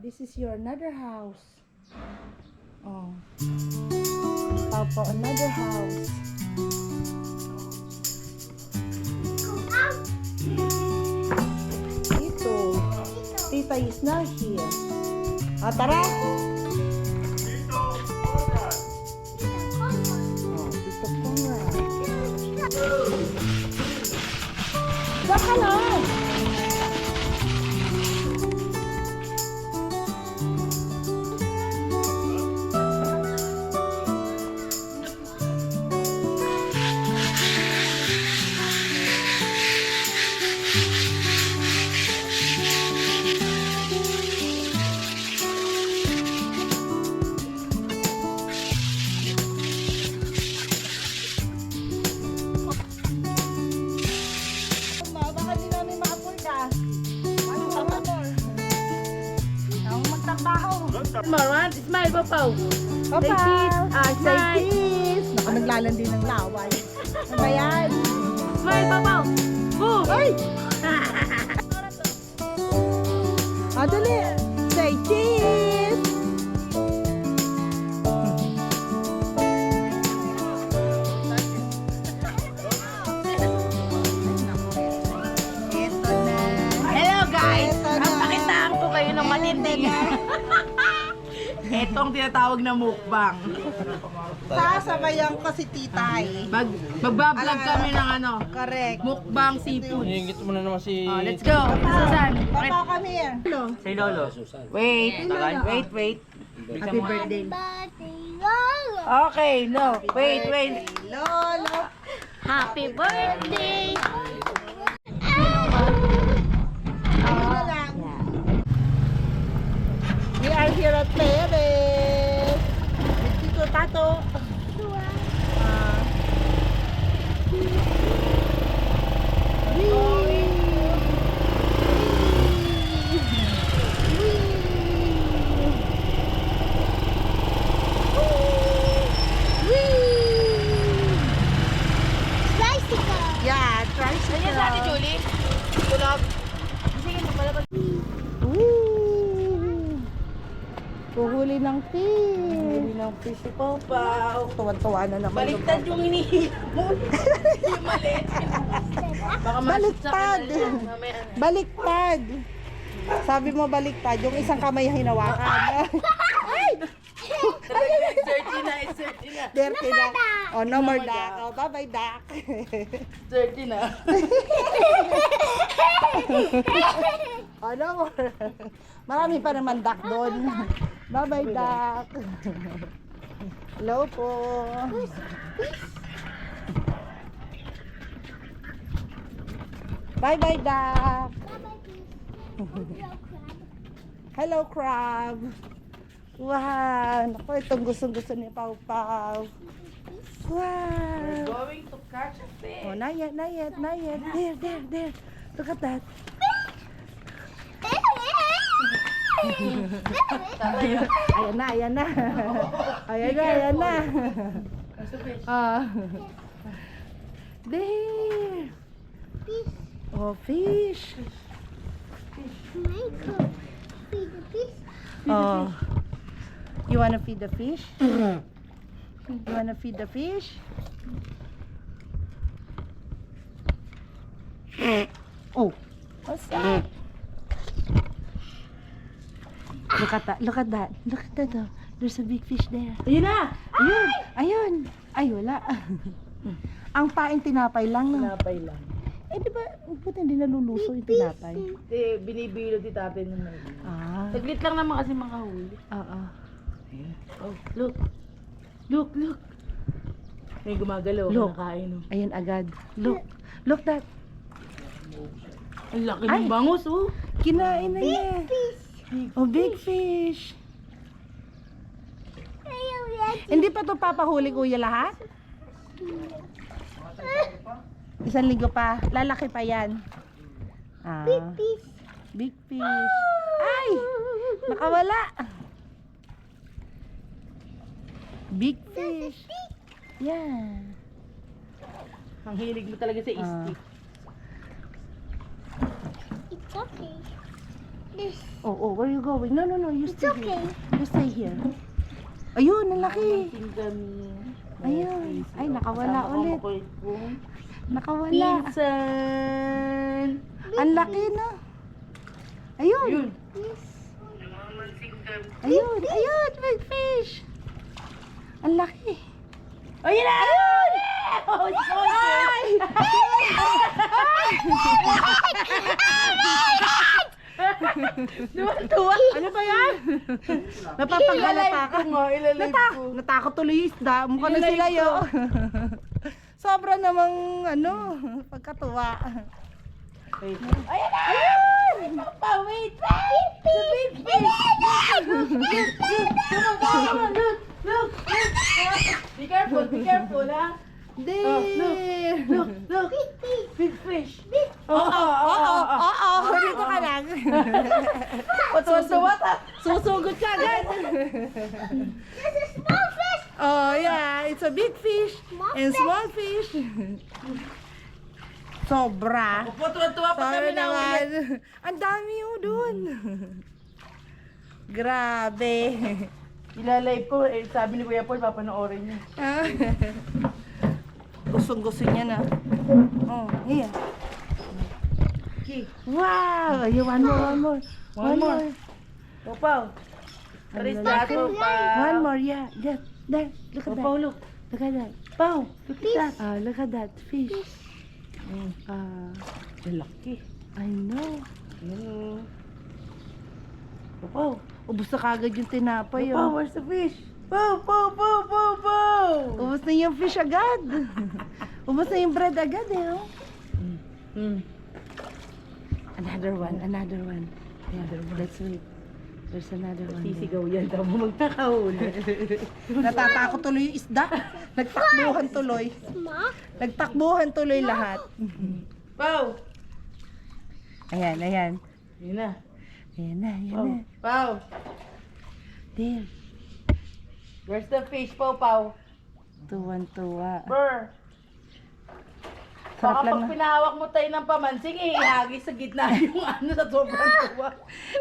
This is your another house. Oh. Papa, another house. Ito. Tita is not here. Ah, tara! Saka lang! Moran, smile, Papaw. Papa! Say Say cheese! Baka naglalandi ng laway. Ano ba yan? Smile, Papaw. Boom! Ay! Dali! Say cheese! Ito na. Hello guys! Ito na. Ang pakitaan ko kayo ng matinding. Etong tinatawag na mukbang. Sasabayan ko si Titay. Magbablog kami ng ano, Correct. mukbang seafood. Hingit mo na naman si... Oh, let's go. Susan. Papa, come here. Si Lolo. Wait. Wait. Happy birthday. Okay, no. Wait. Lolo. Happy birthday! Ayun na lang. We are here at Perez. With Tito Tato. Yeah, tricycle. Ganyan sa atin, Julie. Tulog. Sige, magpalabas. Puhuli ng fish. Hindi ng fish si Papaw. Tuwan-tuwa na naman. Baliktad yung hinihilap mo. Yung maliit. Baka Baliktad. Baliktad. Sabi mo baliktad. Yung isang kamay hinawakan. Ay! It's 30 na. Dirty na. Oh, no more duck. Oh, bye-bye, duck. 30 na. Oh, no more. Marami pa naman duck doon. Bye-bye, duck. Hello po. Bye-bye, duck. Hello, crab. Wow. Naku, itong gustong-gusto ni Pau Pau. Wow. Going to catch a fish. Oh, not yet. There. Look at that. Ayan na. There. Oh, fish. Oh. You wanna feed the fish? You wanna feed the fish? Oh, what's that? Look at that. Oh. There's a big fish there. Ayun na! Ayun. Ay, wala. Ang paing tinapay lang, no? Tinapay lang. Eh, di ba, buti hindi naluluso yung tinapay? Binibilo di tatay ng mga. Ah, Saglit lang naman kasi makahuli. oo. Oh, look. May gumagalaw. Look. Nakain. Oh. Ayun agad. Look that. Ang laki Ay! ng bangus, oh. Kinain na niya. Oh, big fish. Hindi pa to papahuli, kuya, lahat? Isang linggo pa. Lalaki pa yan. Ah, big fish. Ay! Nakawala. Big fish. Yeah. Ang hilig mo talaga sa Ah. isti. It's okay. Oh, where you going? No, you stay here. You stay here. Ayun, ang laki. Ayun. Ay, nakawala ulit. Nakawala. Pinsan. Ang laki na. Ayun. Ayun, big fish. Ang laki. Ayun na! Ayun! Ay! Tuwa! Ano ba yan? Napapagalata ka. Ilalive ko. Natakot tuloy yung isda. Mukha na sila yun. Sobra namang pagkatuwa. Ayun na! Ayun! Pa, wait! Wait! Come on, look! Be careful, ha? Look! Big fish! Oo. Dito ka lang. Tuwa ta! Susugod ka agad. Oh, yeah. It's a big fish and small fish. Sobra. Tuwa pa kami na ulit. Ang dami yun dun. Grabe. Ilalive ko, sabi ni Kuya Paul, papanoorin niya. Gustong-gusto niya na. Oh, here. Okay. Wow! Ayun, one more. Papaw. What is that, Papaw? One more, yeah. There. Look at Papaw, that. look. Look at that. Papaw, look at that. Look at that fish. Laki. I know. Yun. Papaw. Ubus na kagad yung tinapay. Papaw, Oh. where's the fish? Paw! Ubus na yung fish agad. Ubus na yung bread agad eh. Oh. Another one. Yeah, let's wait. There's another one. Sisigaw yan daw mo magkakahuli. Natatakot tuloy yung isda. Nagtakbuhan tuloy lahat. Paw! Ayan. Yun na. Ayan na. Paw! There. Where's the fish, Paw? Tuwan-tuwa. Brr! Sarap Baka lang pag na. pinahawak mo tayo ng pamansing, ihagis sa gitna yung sa sobrang tuwa.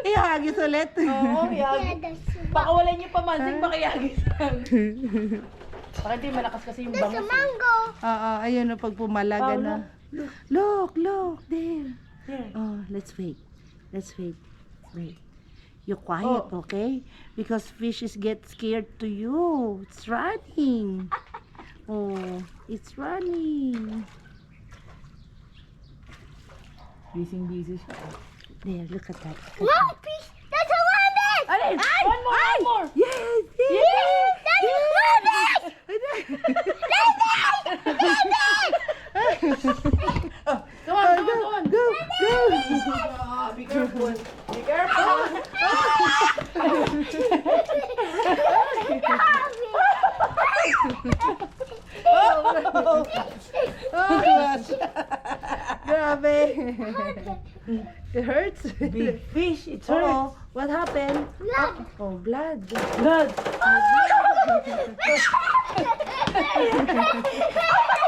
Ihagis ulit. Oo, ihagis. Baka wala niyo pamansing, baka ihagis lang. Baka hindi malakas kasi yung bangus. Oo, ayun na pag pumalaga na. Look, there. Here. Oh, let's wait. Wait. You quiet, okay? Because fishes get scared to you. It's running. Oh, it's running. Busy siya. There, look at that. Fish! That's a rabbit! Alin! One more! Yes! That's a rabbit! Come on! Go! Be careful! Oh, gosh. Grabe. It hurts. Big fish! It's Oh, hurt! what happened? Blood! Oh, blood. Blood!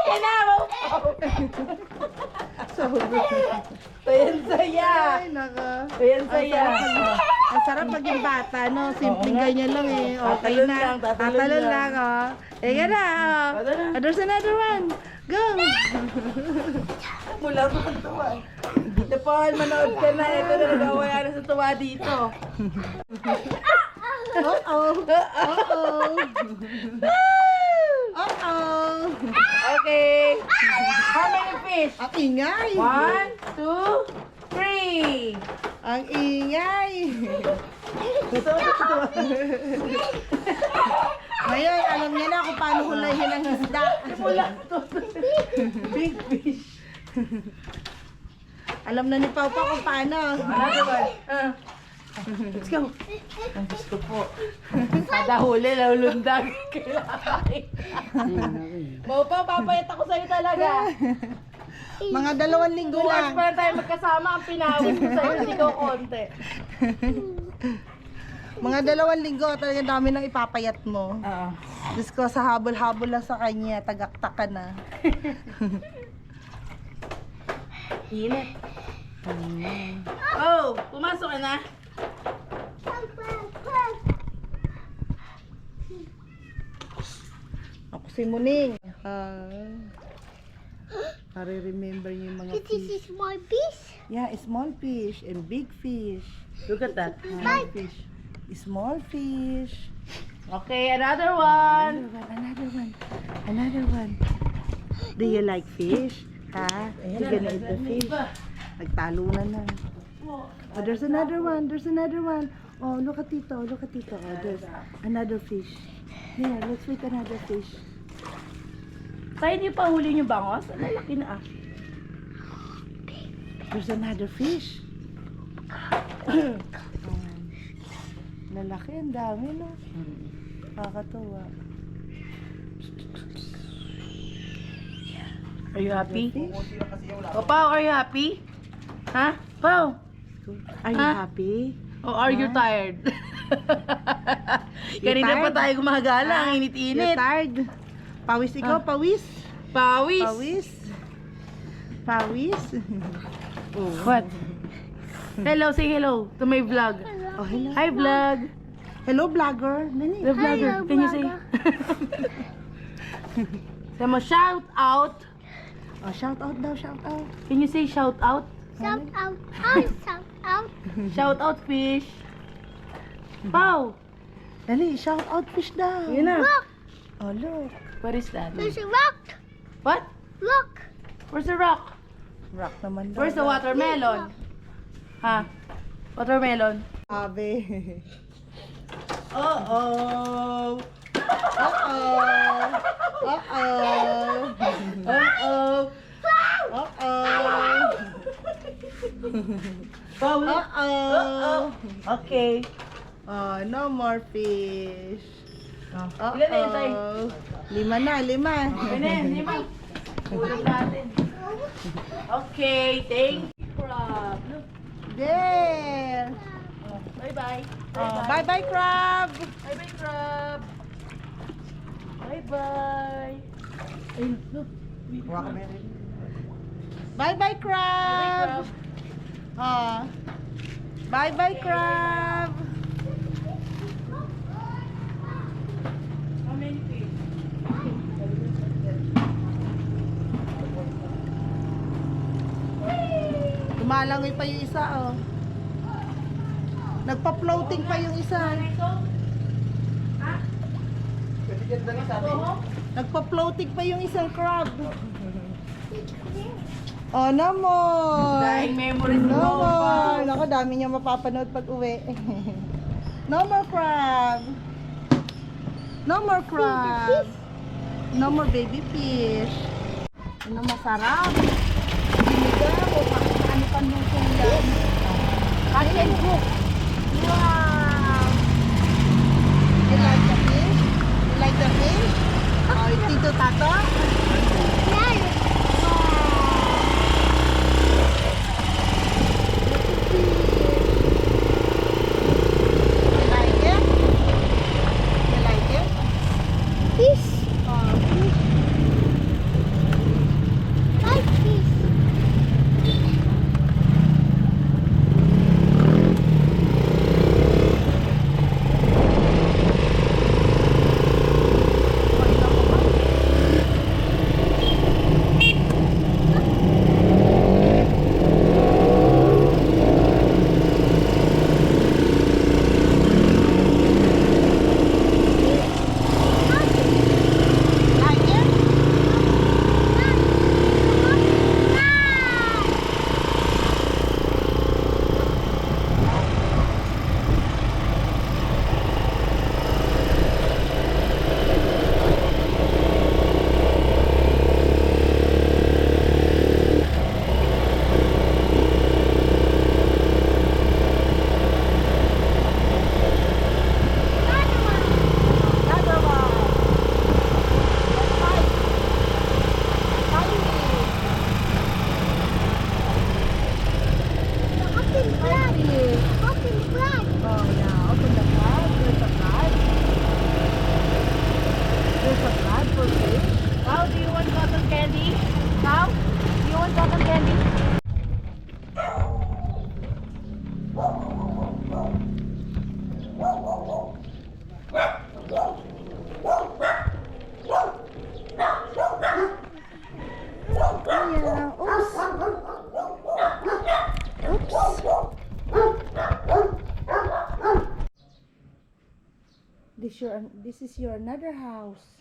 Kinabaw! So, Ayan saya! ay, naka. Ayan saya! Ang sarap pag yung bata, no? Simpleng ganyan lang eh. Okay Tatalon na. lang, tatalon Tatalon lang. lang, oh. Ayan na, oh. Tatalon. Oh, there's another one. Go! Mula ko sa tuwa. Ito Paul, manood ka na. Ito na nagawaya na sa tuwa dito. Uh-oh. Okay. How many fish? Ang ingay. 1, 2, 3. Ang ingay. Ngayon, alam niya na kung paano hulahin ang isda. Mula to. Big fish. Alam na ni Pau pa kung paano. Another one. Let's go. Ang gusto po. Kada huli, lalundag. Kailangan. Mau pa, papayat ako sa'yo talaga. Mga 2 linggo 2 hours lang. pa na tayo magkasama. Ang pinawis ko sa'yo, hindi ko konti. Mga 2 linggo, talagang dami nang ipapayat mo. Oo. Diyos ko, sa habol-habol lang sa kanya, tagaktak ka na. Init. Oh, pumasok ka na. Ako si Muning. Para remember niyo yung mga This fish. is my fish. Yeah, small fish and big fish. Look at that. Small fish. Small fish. Okay, another one. Another one. Another one. Do you like fish? Ha? You gonna eat the fish? Nagtalunan na. Oh, there's another one. There's another one. Oh, look at Tito. Look at Tito. Oh, there's another fish. Yeah, let's wait another fish. Tayo niyo pa huli yung bangos? Ang lalaki na ah. There's another fish. Lalaki, ang dami, no? Nakakatuwa. Are you happy? Fish? O, Pao, are you happy? Ha? Pao? Are you Ha? happy? O are you tired? Kanina pa tired? tayo gumagala, ang You're init-init. tired? Pawis ikaw, pawis? Pawis. Pawis? Pawis? Oh. What? Hello, say hello to my vlog. Oh, hello. Hi, vlog. Hello, vlogger. Nani? The vlogger. Hello, Can you say? Say mo, shout out. Oh, shout out daw, shout out. Can you say shout out? Shout out. Oh, shout out. Shout out, fish. Pau. Dali, shout out fish daw. Yun na. Look. Oh, look. What is that? There's a rock. What? Look. Where's the rock? Rock naman daw. Where's the watermelon? Ha? Watermelon. Ave. Uh-oh. Uh-oh. Uh-oh. Uh-oh. Uh-oh. Pau. Uh-oh. Okay. Oh, no more fish. Uh-oh. Ilan na yun, Tay? 5 na, 5. Okay na yan, di ba? Ulam natin. Okay, thank you, crab. Look. There. Bye-bye. Oh, bye-bye, crab. Bye-bye, crab. Bye-bye. Ayun, look. Bye-bye, crab. Bye-bye, crab. Oh. Bye-bye, crab. How many fish? Lumalangoy pa yung isa, oh. Nagpa-floating pa yung isa. Ito? Ha? Ito? Nagpa-floating pa yung isang crab. Oh, namon. Dahil memories No mo. more. Naku, dami niya mapapanood pag uwi. No more crab. No more crab. No more baby fish. Ano masarap? Sinigaw o ano panlutong yan? Cut and cook. Wow! You like the fish? You like the fish? Oh, Tito Tato? Yeah. You like it? You like it? Fish. Oh, fish. Like fish. This is your another house.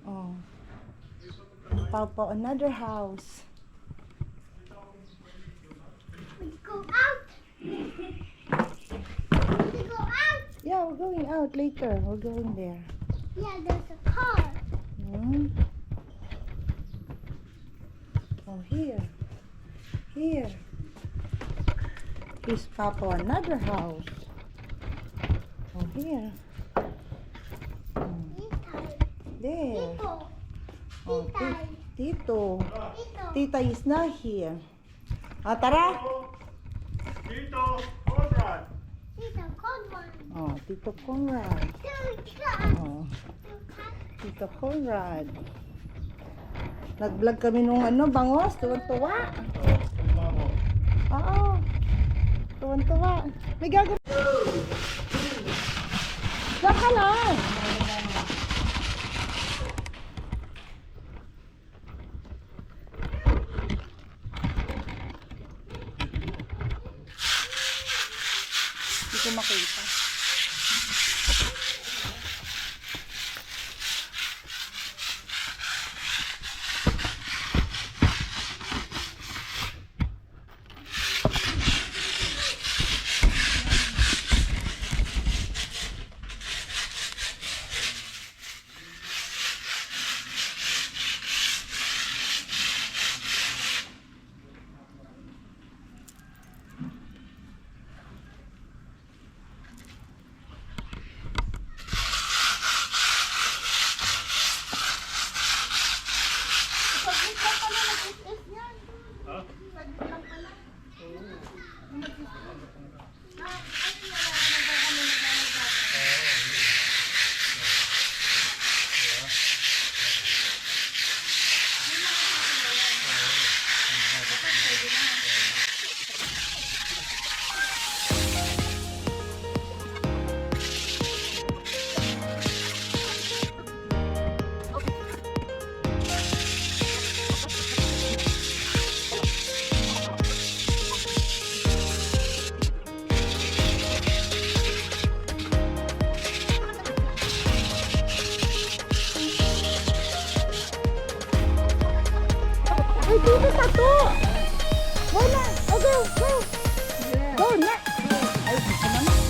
Oh. Papa, another house. We go out. We go out. Yeah, we're going out later. We're going there. Yeah, there's a car. Hmm? Oh, here. Here. Here's Papa, another house. Oh, here. There. Tito. Oh, Tita. Tito. Tito. Tita is not here. Ah, tara. Tito, Conrad. Oh, Tito Conrad. Tita. Oh, Tito Conrad. Nag-vlog kami nung ano, bangos. Tuwan-tuwa. Oo. Tuwan-tuwa. May gagawin. Diyan ka lang. Hindi ko makita. Ay, dito sa to. Wala. Oh, go, go. Go, na. Ay, dito naman.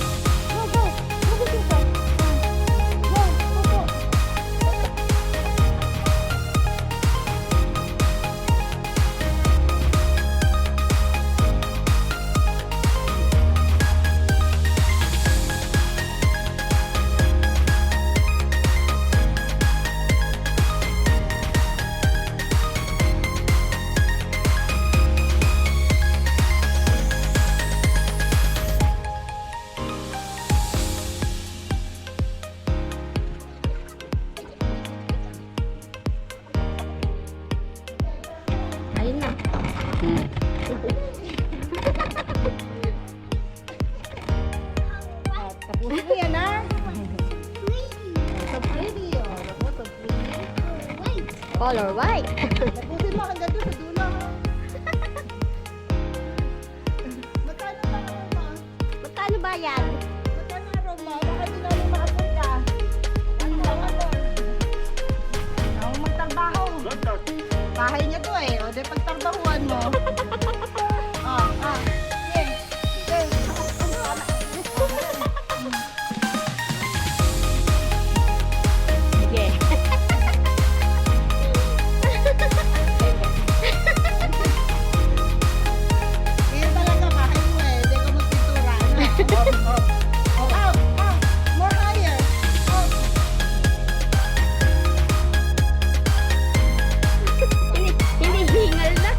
Go, go. Go, go, dito. Go, go, go. Ayun na. At tapusin mo yan, ha? So pretty, oh. Ako, so pretty. Color white. Tapusin mo hanggang doon sa dulo, ha? Magkano ba naman, ma? Magkano ba yan? Magkano araw, ma? Baka di namin makapunta. Ano? Ako magtrabaho. Bahay niya to eh. O, di pagtrabahuan mo. Sige. Sige. Sige. Kaya talaga bahay mo eh. Hindi ko magpintura. Ano? More higher. Hinihingal na.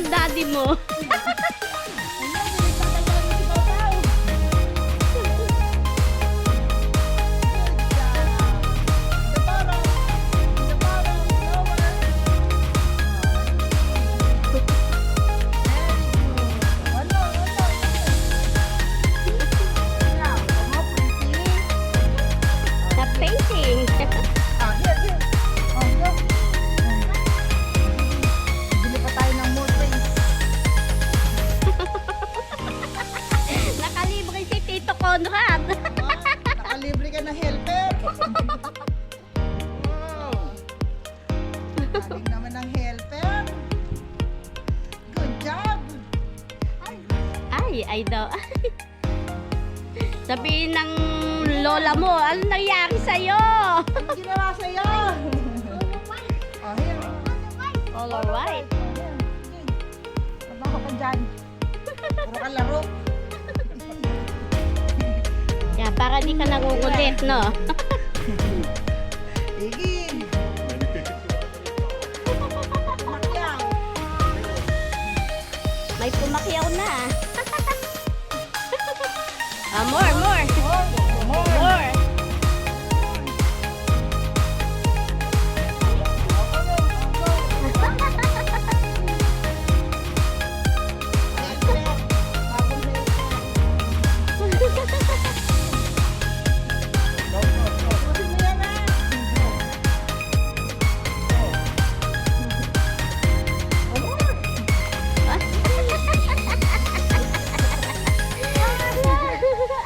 daddy mo. Sa painting. Bili pa tayo ng more things. Nakalibre si Tito Conrad. Nakalibre ka ng helper. Wow. Galing naman ng helper. Good job. Ay daw. Sabihin ng lola mo, ano nangyari sa'yo? Ano ginawa sa'yo? Oh, here. All alright. Trabaho ka dyan. Puro ka laro. Yeah, para di ka nagugulit, no? Igil. Makyaw. May pumakyaw na. More. More.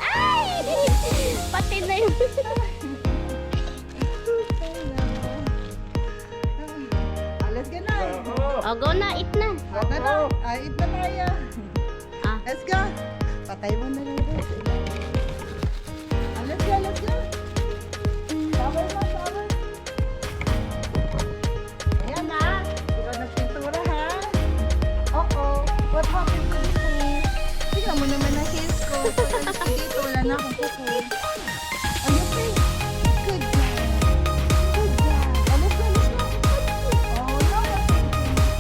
Ay! Pati na yun. Let's go na. O, go na, eat na. Eat na na. Eat na tayo. Ah. Let's go. Patay mo na lang. Let's go. Sabay mo. Ayan na. Ikaw nagpintura ha. What happened to this hair? Tingnan mo naman na hairs ko. Dito wala na akong kuko. Are you okay? Good job. Let's go. Oh no.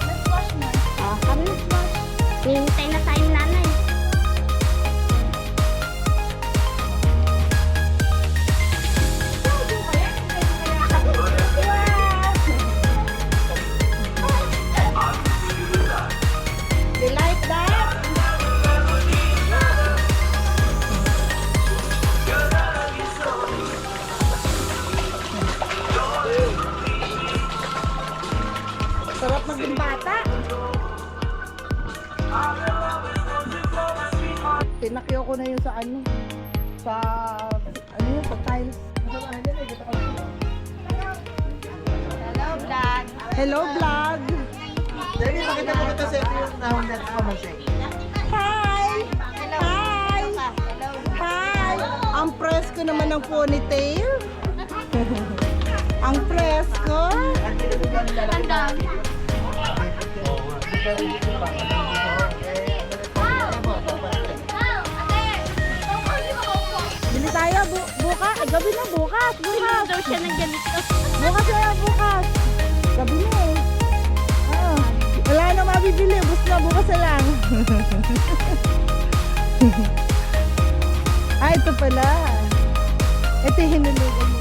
Let's wash na. Kami. Hintay na tayo nanay. You like that? Sarap maging bata. Pinakyo ko na yun sa sa tiles. Hello vlog. Dali, pakita mo kita sa yung nahon na pamasyay. Hi! Hi! Hi! Ang presko naman ng ponytail. Ang presko. Bili tayo bukas. Ay, gabi na bukas. Bukas. Daw siya ng ganito. Bukas na bukas. Gabi na eh. Wala na mabibili. Bus na bukas na lang. Ito pala. Ito yung hinulugan mo.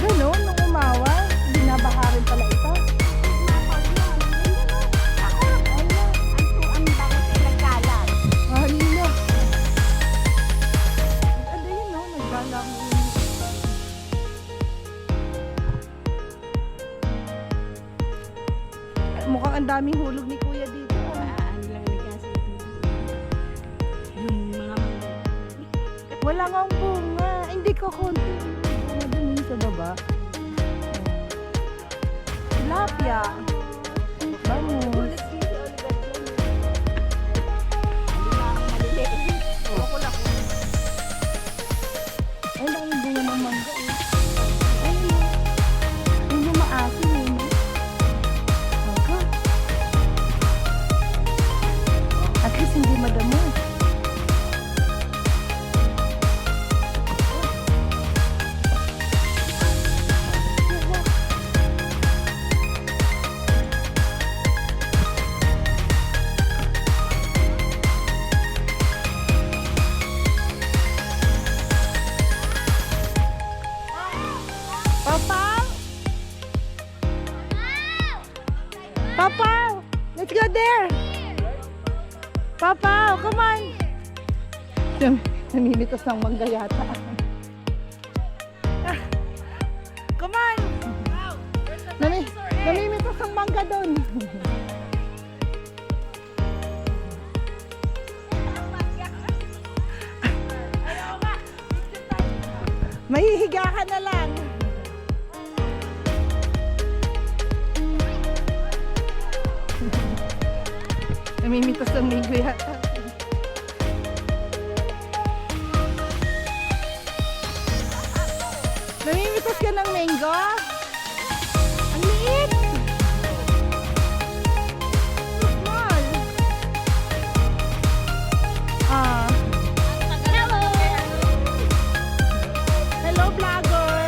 Ganon, nung umawa. Binabaha rin pala ito. Halina. Ano yun, no? Nagbalang. Mukhang ang daming hulog ni Kuya dito. Wala nga ang bunga. Hindi ko konti. Bunga dun sa baba. Tilapia. Bangus. Ay, lang yung bunga ng mangga eh. Ayun. Yung maasin eh. No? Aga. At least hindi madamo. Papa, let's go there. Papa, come on. Namimitas ng mangga yata. Come on. Namimitas ng mangga doon. Mahihiga ka na lang. Namimitas ng mangga yata. Namimitas ka ng mango? Ang liit! So small! Ah. Hello, vlogger!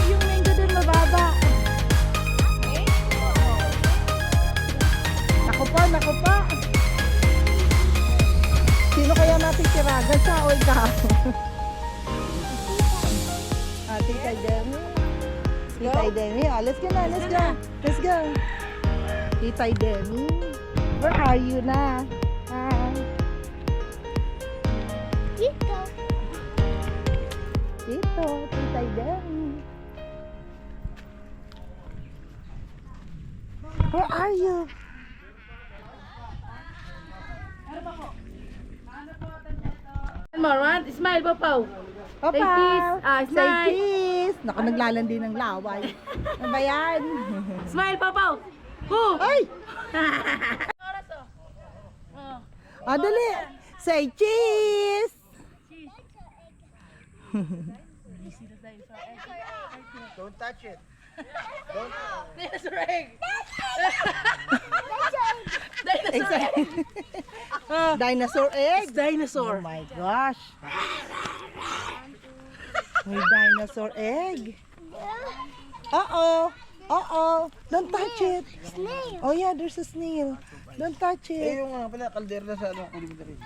Yung mango dun mababa. Naku po! Sino kaya natin tiragan sa o ikaw? Tita Demi. Tita Demi. Oh, let's go na. Let's go. Tita Demi. Where are you na? Hi. Dito. Dito. Tita Demi. Where are you? More one. Smile, Papaw. Papa. Say cheese. Say Smile. cheese. Naku, naglalandi ng laway. Ano ba yan? Smile, Papaw. Who? Ay! Ah, dali. Say cheese. Don't touch it. Dinosaur egg. Dinosaur egg. Dinosaur. Oh my gosh. May dinosaur egg. Uh-oh. Don't touch it. Snail. Oh yeah, there's a snail. Don't touch Eh, it. yung pala, kaldero na sa ano, kunin mo na rin.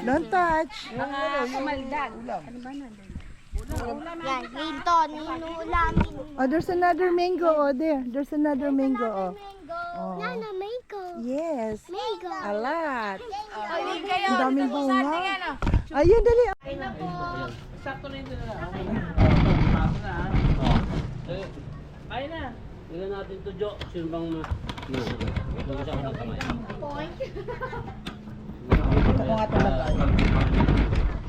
Don't touch. Yan, dito. Ninulamin. Oh, there's another mango. Oh, there. There's another mango. Oh. Mango. Oh. Nana, mango. Yes. Mango. A lot. Ayun kayo. Ang daming Dito po sa bunga. ating ano. Ayun, dali. Sakto na yun na. Kaya na. Tingnan natin to, Jo. Sino bang mag-isa ko ng kamay? Ito ko nga talaga.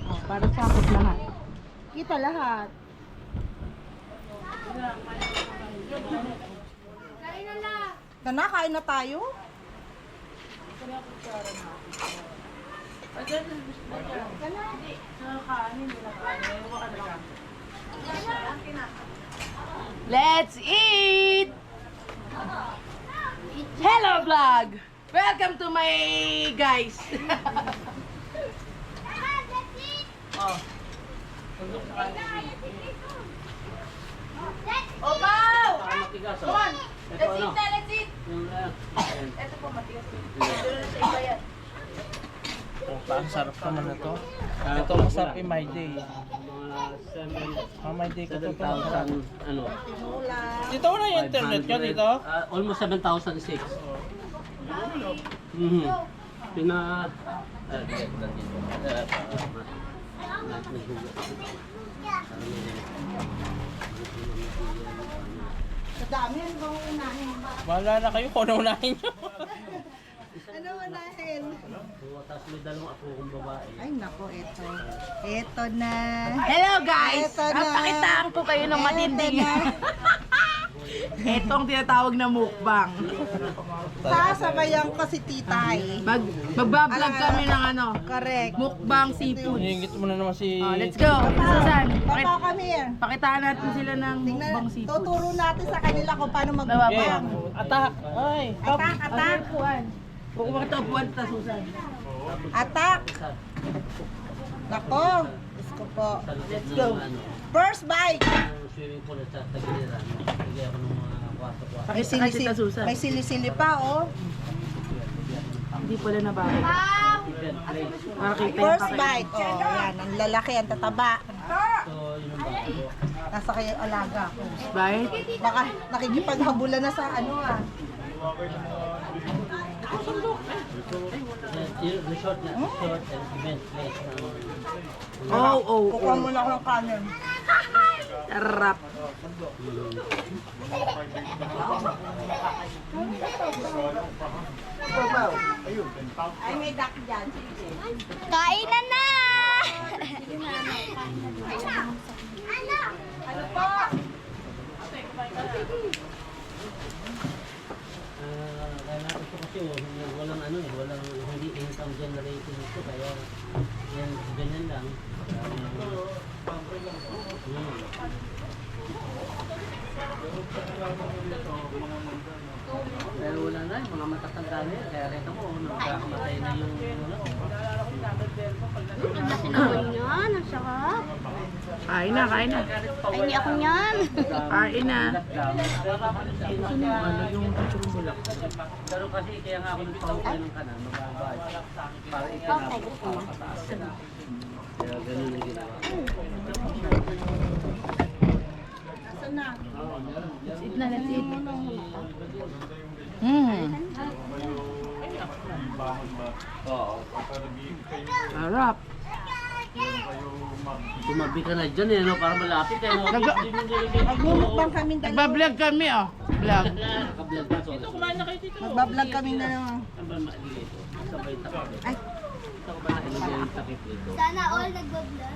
Oh, para sa akin lahat. Kita lahat. Tana, kain na tayo? Let's eat! Hello vlog! Welcome to my guys! Oh. Opaw! Matigas, Come on! Ito Let's ano? eat na, let's eat! Yung ayan. Ito po matigas. Dito na sa iba yan. Ang sarap naman na to. Ito masarap yung my day. Mga 7,000 My day ko to. ano? Dito wala yung internet nyo dito? Almost 7,006. Pina... Madami, ano bang unahin? Wala na kayo kung ano unahin nyo. Ano unahin? Tapos may dalawang ako kong babae. Ay, nako, ito. Ito na. Hello guys! Ito na. Pakitaan ko kayo ng matinding. Ito ang tinatawag na mukbang. Sasabayan ko si Titay. Magbablog kami ng ano, Correct. mukbang seafood. Hingit mo na naman si... Oh, let's go. Susan, Papa, come here. pakitaan natin sila ng Tingnan, mukbang seafood. tuturo natin sa kanila kung paano Yeah. magbabang. Atak! Ay! Atak. Kung bakit ito buwan ta, Susan. Atak. Nako. Diyos ko po. Let's go. First bite. Swimming pool at sa tagiliran. Bigay ako ng mga kwarto-kwarto. May Tita Susan. may sili-sili pa, oh. Hindi pala nababay. Event place. Para kita yung First kakainin. bite. Oh, yan. Ang lalaki, ang tataba. So, yun ang bago. Nasa kayo alaga ko. Bite. Baka nakikipaghabulan na sa ano ah. Resort na, resort and event place. Kukuha muna ako ng kanin. Sarap. Ay, may duck dyan. Kainan na! Ano po? Kaya natin ito kasi walang ano eh, walang hindi income generating ito kaya yan, ganyan lang. Pero wala na, yung mga matatanda na yan, kaya kita mo, nagkakamatay na yung ano. Kasi naman yan, ang sarap. Kain na, kain na. Ay, hindi ako yan. Kain na. Yung bulak. Pero kasi kaya nga ako nagpahukay ng kanan, magbabayad. Para ikaw na makapataas ka na. Kaya ganun yung ginawa. Let's eat na, let's eat. Sarap. Tumabi ka na dyan eh, no? Para malapit eh. No? Magmumukbang kami dalawa. Nagbablog kami, oh. Vlog. Nakablog ka. Dito, kumain na kayo dito. Magbablog kami dalawa. Ang ba maali ito? Sabay takip. Ay. Ito ko ba na ilagay yung takip dito? Sana all nagbablog.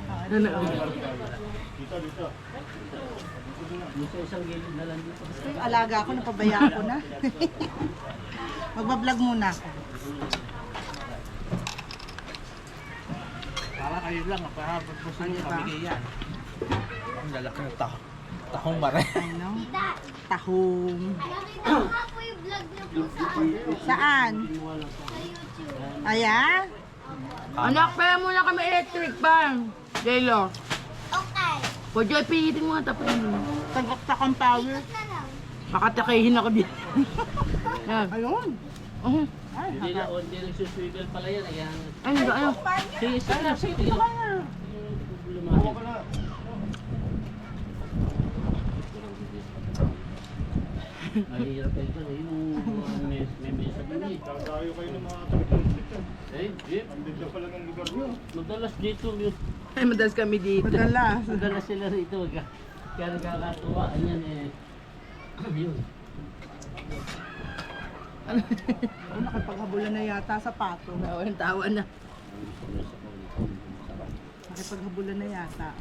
Yung sa isang gilid na lang dito. Yung alaga ko, napabayaan ko na. Magbablog muna ako. Para kayo lang, para pagpusin Ano nyo, ba? pamigay yan. Ang lalaki ng tahong mare. Ano? Tahong. Nakita ko nga po yung vlog niyo po sa Saan? YouTube. Ayan? Anak, pera muna kami electric fan. Delo. Okay. Pwede ay pihitin mo nga tapos mo. Tagak sa power. Na lang. Makatakihin ako dito. Yan. Ayun. Hindi na, hindi nagsuswiggle pala yan. Ayan. Ay, ano? Sige, sige na, sige. Lumaki. Mahirap ito na yung may mesa din eh. Tayo kayo ng mga Eh, Jeep. Andito pala ng lugar nyo. Madalas dito yun. Ay, madalas kami dito. Madalas. Madalas sila rito. Kaya nagkakatuwa. Ayan eh. Yun. Ano, nakipaghabulan na yata sa pato. Walang tawa na. Nakipaghabulan na yata.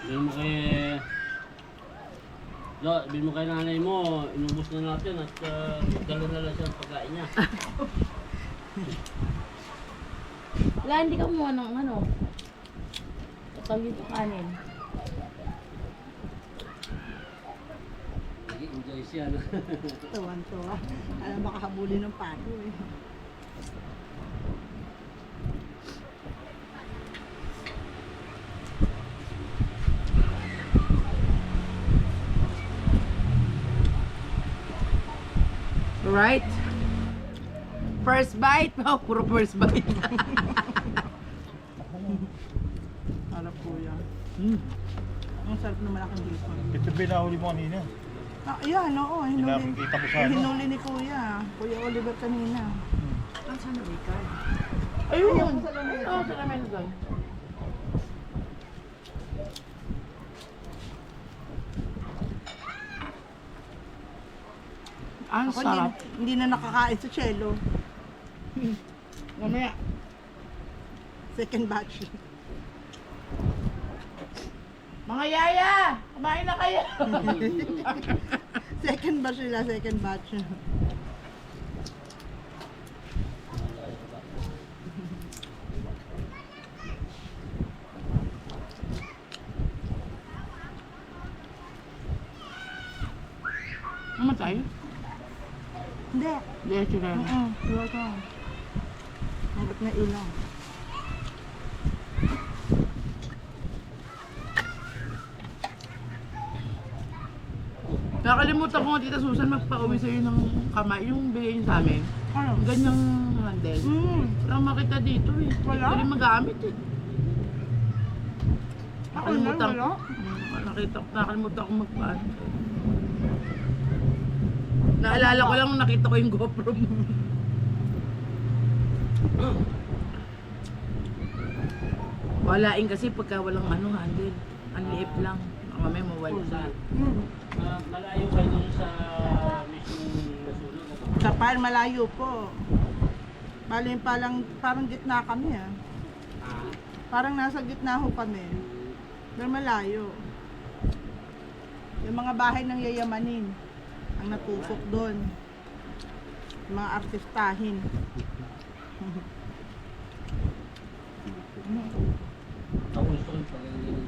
Bilhin mo kay... Lo, bilhin mo kay nanay mo. Inubos na natin at dala na lang siya ang pagkain niya. Wala, hindi ka kumuha ng ano. Kapag dito kanin. Enjoy siya. No? Tuwan-tuwa. Alam, makahabulin ng pato eh. Right? First bite? Oh, puro first bite. Harap po yan. Ang sarap na malaking dito. Ito binahuli mo kanina. Ah, yan, oo. Hinuli, Kita mo sa ano? hinuli ni Kuya. Kuya Oliver kanina. Saan na may card? Ayun! Oo, sa namin doon. Ang Ako sarap. hindi na nakakain sa cello. Mamaya. Second batch. Mga yaya! Kumain na kayo! Second batch nila, second batch. Namatay? Hindi. Hindi, sila. Diba ito? Hanggat na ilaw. Nakalimutan ko nga Tita Susan magpa-uwi sa'yo ng kamay, yung bigay niyo sa amin. Ano? Ganyang handle. Mm. Lang lang makita dito eh. Wala? Hindi ko rin magamit eh. Ako na, wala. Nakalimutan ko magpaan. Naalala ko lang nung nakita ko yung GoPro mo. Walain kasi pagka walang handle. Ang liip lang. Mamaya mawala. Malayo kayo dun sa mismong nasunog. Kapal, malayo po. Bali parang gitna kami ah. Parang nasa gitna ho kami. Pero malayo. Yung mga bahay ng yayamanin ang natupok doon. Yung mga artistahin. Ako gusto ko yung pag-iingin.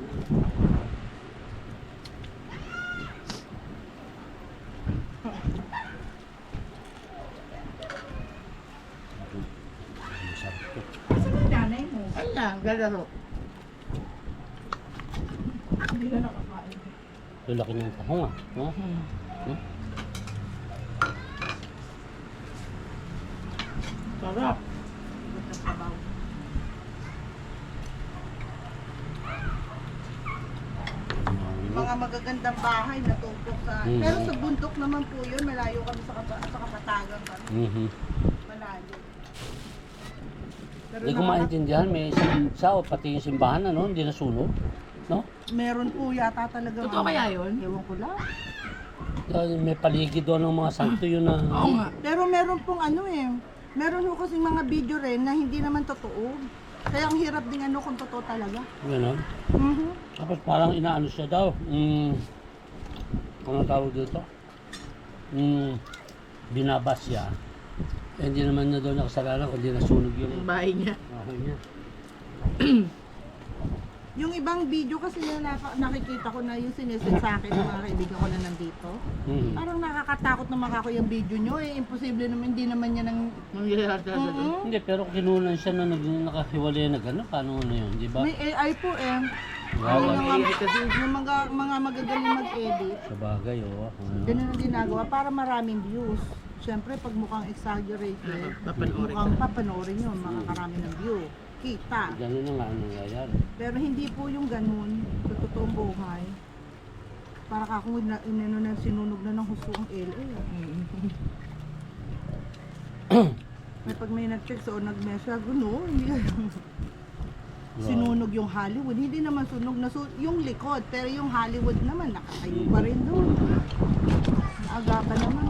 Saan yung nanay mo? Ayan, galaro. Hindi na nakakain. Lulaki ng tahong ah. No? Sarap. Mga magagandang bahay natupok sa... Mhm. Pero sa bundok naman po yun, malayo kami sa kapatagan kami. Mhm. Malayo. Pero Hindi ko maintindihan, may isa o pati yung simbahan ano, hindi nasunog. No? meron po yata talaga. Totoo kaya yun? Ewan ko lang. Dahil may paligid doon ng mga santo yun na... Oo nga. Pero meron pong meron po kasing mga video rin na hindi naman totoo. Kaya ang hirap din kung totoo talaga. Gano'n. Mhm. Tapos parang inaano siya daw. Ano tawag dito? Binabas siya. Eh, hindi naman na doon nakasalanan kundi nasunog yung Yung bahay niya. bahay niya. Yung ibang video kasi na nakikita ko na yung sinisend sa akin ng mga kaibigan ko na nandito. Mhm. Parang nakakatakot naman ako yung video nyo eh. Imposible naman, hindi naman yan ang... Mangyayari talaga doon. Mhm. Hindi, pero kinunan siya na nakahiwalay na gano'n. Paano na yun, di ba? May AI po eh. Wow, Yung mga magagaling mag-edit. sa bagay, oh. Ganun ang ginagawa para maraming views. Siyempre, pag mukhang exaggerated, Papanoorin mukhang ka. papanoorin yun, makakarami ng view. Kita. Gano'n na nga ang nangyayari. Pero hindi po yung ganun sa totoong buhay. Para ka kung inano na sinunog na ng husto ang LA. May pag may nag-text o nag-message, no, hindi sinunog yung Hollywood. Hindi naman sunog na yung likod, pero yung Hollywood naman nakatayo pa rin doon. Naagapan naman.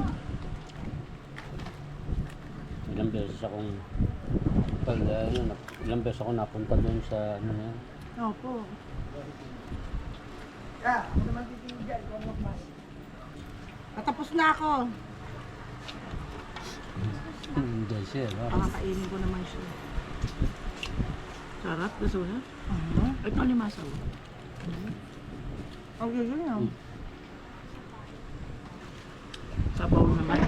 Ilang beses akong ilang beses ako napunta doon sa ano yan. Opo. Ako naman titingin dyan, kung magmas. Natapos na ako. Hindi siya, Pakakainin ko naman siya. Sarap, nasulat. Ay, ito limasaw. Okay, yun yan. Sabaw naman.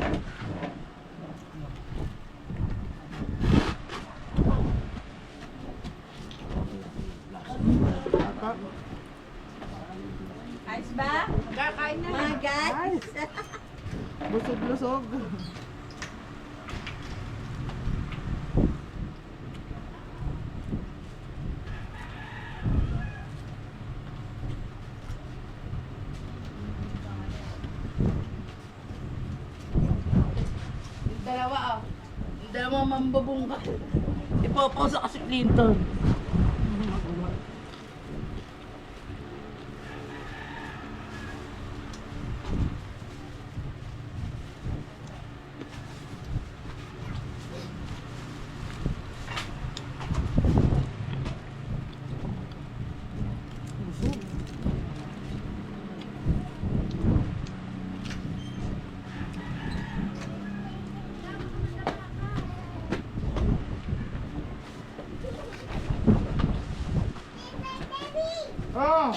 Ayos ba? Kakain na. Mga guys. Busog-lusog. Dalawa Dalawang mambabungka. Ipapausa kasi Clinton. Oh!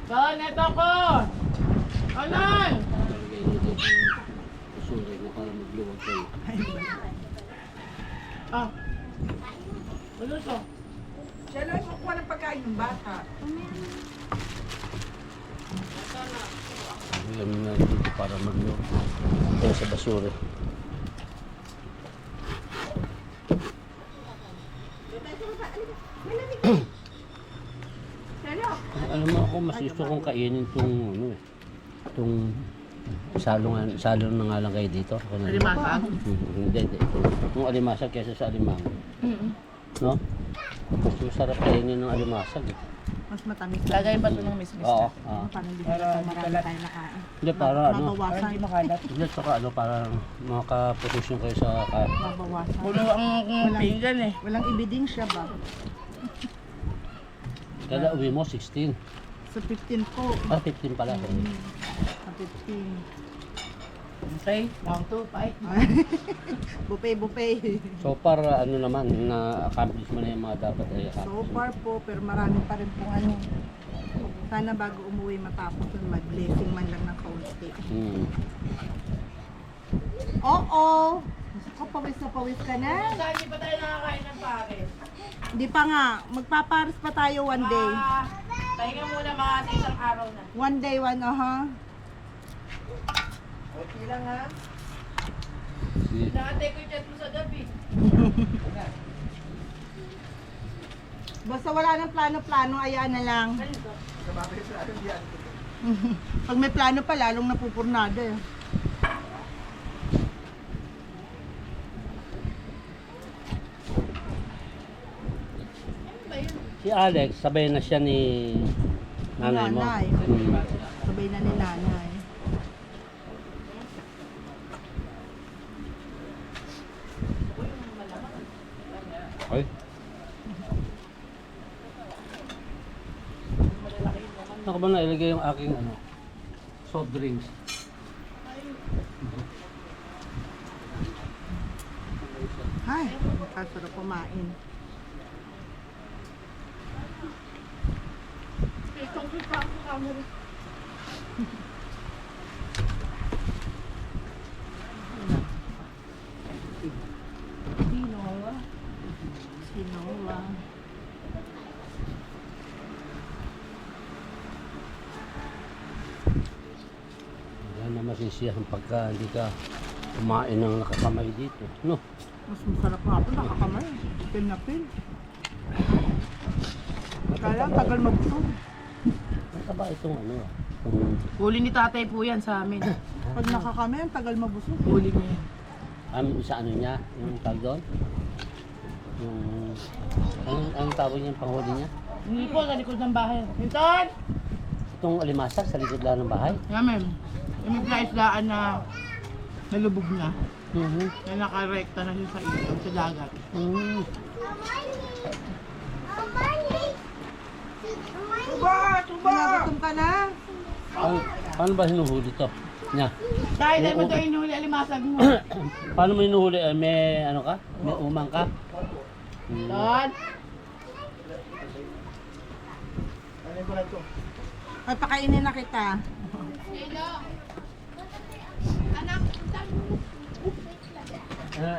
Saan ito ko? Anan? Sorry, nakala magluwag kayo. Ah. Ano to? Siya lang kukuha ng pagkain ng bata. Ayan na dito para magluwag. Ito sa basura. Ako mas gusto kong kainin itong ano eh. Itong salo na nga lang kayo dito. Alimasag? Hindi. Yung alimasag kaysa sa alimang. No? Mas masarap kainin ng alimasag. Eh. Mas matamis. Lagay ba ito ng mismis? Oo. Parang hindi na marami tayo nakain. Hindi, para ano. Mabawasan. makalat. Hindi, saka ano, para makaposisyon kayo sa Mabawasan. Pulo ang pinggan eh. Walang ibiding siya ba? kada uwi mo, 16. Sa 15 po. 15 pala. Sa 15. Okay, 1, 2, 5. Buffet. So far, ano naman, na-accomplish mo na yung mga dapat ay So accomplish. far po, pero marami pa rin pong ano. Sana bago umuwi matapos yun, mag-blessing man lang ng kaunti. Oo! Ako, pawis na pawis ka na. Hindi pa tayo nakakain ng pares. Hindi pa nga. Magpapares pa tayo one day. Pahinga muna mga sa isang araw na. One day, Okay lang ha. Sige. Nakatay ko yung chat mo sa gabi. Basta wala nang plano-plano, ayaan na lang. Pag may plano pa, lalong napupurnado eh. Si Alex, sabay na siya ni nanay mo. Nanay. Sabay na ni nanay. Ay. Ako ba na ilagay yung aking ano, soft drinks? Ay, masarap kumain. Sinola. Wala na masisiyahan pagka hindi ka kumain ng nakakamay dito. No? Mas masarap nga po, nakakamay. Pil na pil. Kaya tagal magbusog. Ano ba itong ano? Itong, Huli ni tatay po yan sa amin. Pag nakakamay, ang tagal mabusog. Huli niya yan. sa ano niya? Yung tawag doon? Yung, anong tawag niya yung panghuli niya? Hindi po, sa likod ng bahay. Hinton! Itong alimasag sa likod lang ng bahay? Yamen. Yung may isdaan na nalubog na. Mhm. Na nakarekta na siya sa ilog, sa dagat. Mm. Pinagutom ka na? Paano ba hinuhuli to? Nya. Dahil mo ito inuhuli alimasag mo. Paano mo hinuhuli? May ano ka? May umang ka? Don! Ay, pakainin na kita.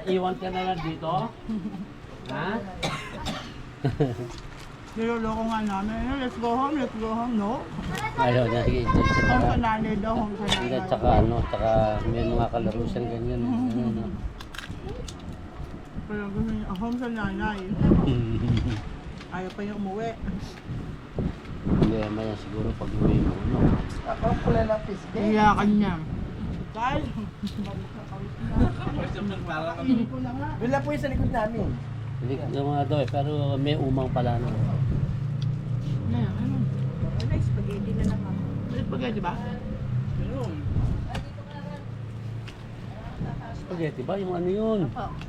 Iwan ka na lang dito? Ha? Niloloko nga namin. Let's go home, let's go home. No? Ayaw na. Sige, ito isa Home pa. sa nanay daw, home sa Hindi, nanay. tsaka ano, tsaka may mga kalaro siyang ganyan. Ano. Pero gusto niya, home sa nanay. Ayaw pa niya umuwi. Hindi, maya siguro pag uwi mo. No? Ako ang pula ng pisbe. Iyakan niya. Kyle, Doon lang po yung sa likod namin. Hindi ka mga daw eh, pero may umang pala no. Ano? wala, spaghetti na lang ako. May spaghetti ba? Spaghetti ba? Yung ano yun?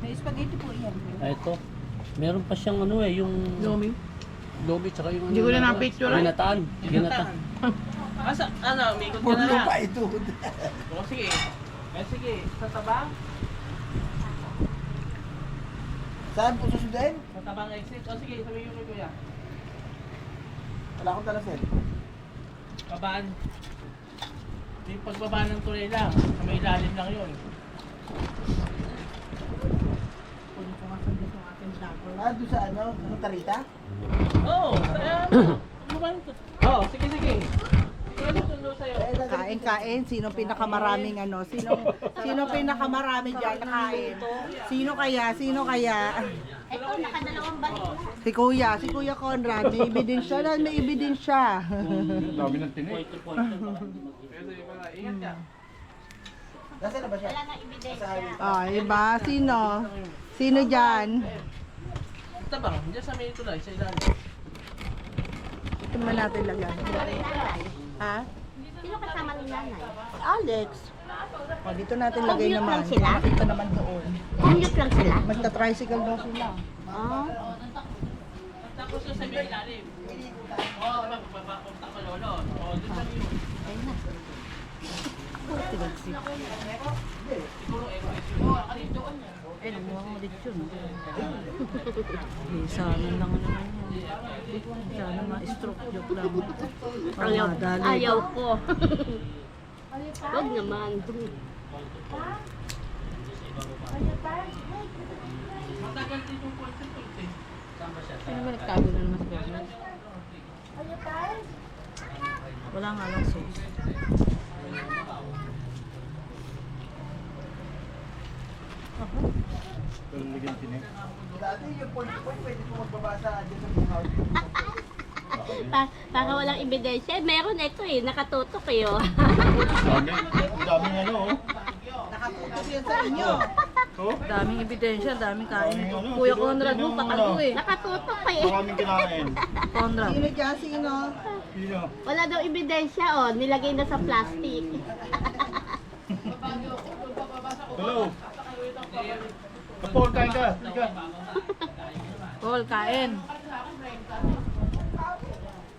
May spaghetti po yan. Ah, ito. Meron pa siyang ano eh, yung Lomi. lomi tsaka yung Hindi ko na na-picture, eh. Ginataan. Ginataan. Asa, ano, umikot ka na Pulo lang. pa ito. O, sige. Sige, sa tabang. Saan po susundin? Sa tabang exit. O, sige, sabihin mo kuya. Wala akong talasin. Babaan. Yung pagbaba ng tulay lang. Sa may ilalim lang yun. Kunin ko nga sa dito ang ating vlogger. Doon sa ano? Ano tarita? Oo. Sige, sige. Sige, Kain. Sino pinakamaraming ano? Sino pinakamarami diyan kain? Sino kaya? Ito, nakadalawang balik na. Si Kuya Conrad, may ebidensya. Dami ng tinik. Nasaan na ba siya? Wala na ebidensya. Ah, iba? Sino diyan? Tabang, diyan sa may tulay, sa ilalim. Ito naman natin lagyan. Ha? Sino kasama ni nanay? Alex. O, dito natin lagay Commute naman. lang sila? Nakita naman doon. Commute lang sila? Magta-tricycle daw sila. Oh. Tapos sa may ilalim. Oo, diba, papunta ko lolo. Oo, doon lang yun. Ayun na. Siguro, alin doon niya. Eh, namuha ko ulit yun. Sana lang naman yun. Sana ma-stroke joke lang. Ayaw ko. Huwag naman. Matagal din yung point eh. Saan ba siya? Sino ba nagtago na naman sa Bernard? Wala nga lang sauce. Tulungan tinik. Dati yung point, pwede ko magbabasa dyan sa buong house. Para walang ebidensya. Meron ito eh. Nakatutok eh. Oh. Daming ano, oh. Nakatutok yan sa inyo. Oh, Daming ebidensya, daming kain. Daming ano, Kuya pero Conrad ano, mo, patago eh. Nakatutok pa eh. maraming kinain. Conrad. Sino dyan? Sino? Sino? Wala daw ebidensya oh. Nilagay na sa plastic. Hello. Kapol, kain ka. Ika. Paul, kain.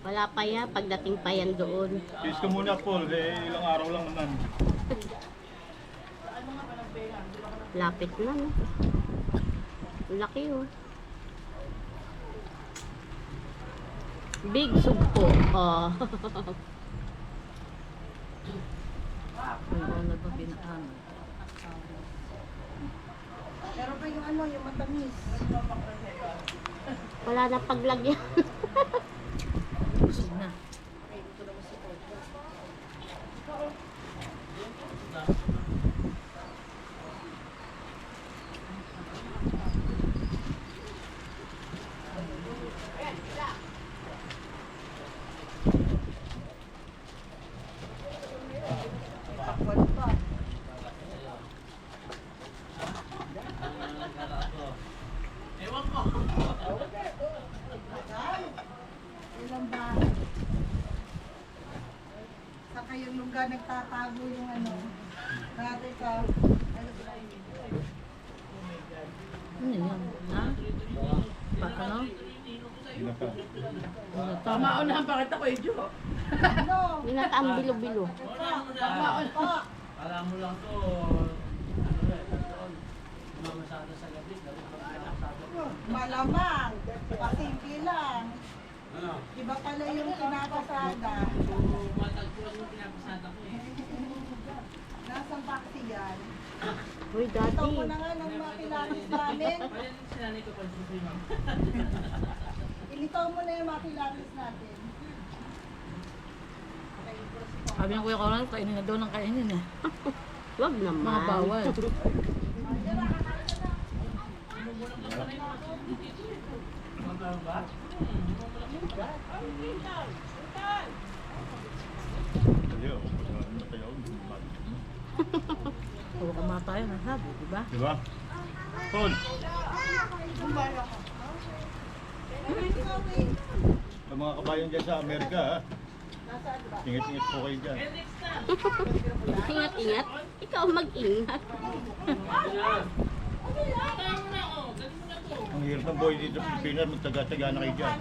Wala pa yan. Pagdating pa yan doon. Kiss ka muna, Paul. Ilang araw lang naman. Lapit na no. Laki oh. Big sugpo. Oh. Kuya Conrad mo, pinaan. Meron pa yung ano, yung matamis. Wala na paglagyan. Busog na. Ewan ko. Ilang ba? Sa kayong lugar nagtatago yung ano. Dati ka. Ano yan? Ha? Ano? Sino ka? Tama unahan pa kita ko, Jo. Ano? Binataang bilo-bilo. Alam mo lang to. Mamasada sa gabi. Malamang. Pasimple lang. Ano? Iba pala yung kinakasada. Matagpuan yung pinapasada ko eh. Nasang taxi yan. Uy, Ito daddy. ko na nga nang makilatis namin. Ayan yung sinanay ko pa sa ma'am. Ilitaw mo na yung makilatis natin. Sabi ng Kuya Conrad, kainin na daw ng kainin eh. Wag naman. Mga bawal. Magkano ba? Ayaw. Ayaw. Huwag ka matayo na sabi, di ba? Diba? Paul. Ang mga kabayan dyan sa Amerika, ha? Ingat-ingat po kayo dyan. Ingat-ingat. Ikaw mag-ingat. Ang hirap ng boy dito sa Pilipinas, magtaga-taga na kayo dyan.